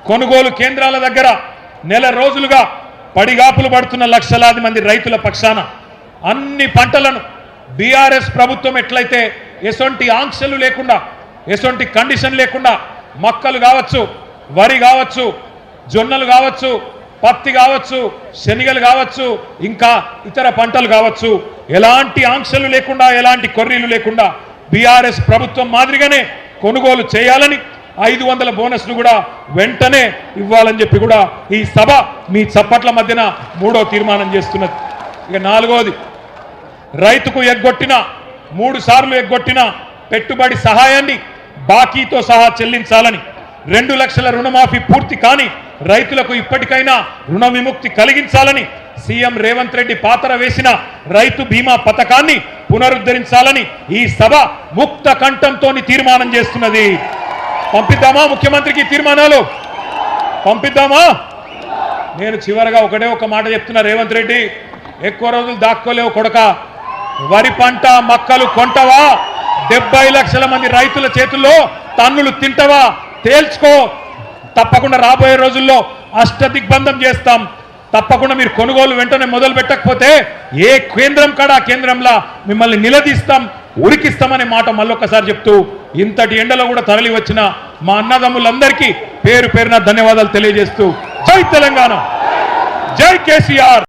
Speaker 1: కొనుగోలు కేంద్రాల దగ్గర నెల రోజులుగా పడిగాపులు పడుతున్న లక్షలాది మంది రైతుల పక్షాన అన్ని పంటలను బీఆర్ఎస్ ప్రభుత్వం ఎట్లయితే ఎసొంటి ఆంక్షలు లేకుండా, ఎసొంటి కండిషన్ లేకుండా మక్కలు కావచ్చు, వరి కావచ్చు, జొన్నలు కావచ్చు, పత్తి కావచ్చు, శనగలు కావచ్చు, ఇంకా ఇతర పంటలు కావచ్చు, ఎలాంటి ఆంక్షలు లేకుండా, ఎలాంటి కొర్రీలు లేకుండా బీఆర్ఎస్ ప్రభుత్వం మాదిరిగానే కొనుగోలు చేయాలని, 500 బోనస్ను కూడా వెంటనే ఇవ్వాలని చెప్పి కూడా ఈ సభ మీ చప్పట్ల మధ్యన 3వ తీర్మానం చేస్తున్నది. ఇక 4వది, రైతుకు 3 సార్లు ఎగ్గొట్టిన పెట్టుబడి సహాయాన్ని బాకీతో సహా చెల్లించాలని, 2 లక్షల రుణమాఫీ పూర్తి కాని రైతులకు ఇప్పటికైనా రుణ విముక్తి కలిగించాలని, సీఎం రేవంత్ రెడ్డి పాతర వేసిన రైతు బీమా పథకాన్ని పునరుద్ధరించాలని ఈ సభ ముక్త కంఠంతో తీర్మానం చేస్తున్నది. పంపిద్దామా ముఖ్యమంత్రికి తీర్మానాలు? పంపిద్దామా? నేను చివరగా ఒక మాట చెప్తున్నా, రేవంత్ రెడ్డి ఎక్కువ రోజులు దాక్కోలేవు కొడక. వరి పంట మక్కలు కొంటవా? 70 లక్షల మంది రైతుల చేతుల్లో తన్నులు తింటవా? తేల్చుకో. తప్పకుండా రాబోయే రోజుల్లో అష్టదిగ్బంధం చేస్తాం. తప్పకుండా మీరు కొనుగోలు వెంటనే మొదలు పెట్టకపోతే ఏ కేంద్రం కాడా కేంద్రంలా మిమ్మల్ని నిలదీస్తాం, ఉరికిస్తామనే మాట మళ్ళొక్కసారి చెప్తూ, ఇంతటి ఎండలో కూడా తరలి వచ్చిన మా అన్నదమ్ములందరికీ పేరు పేరున ధన్యవాదాలు తెలియజేస్తూ, జై తెలంగాణ, జై కేసీఆర్.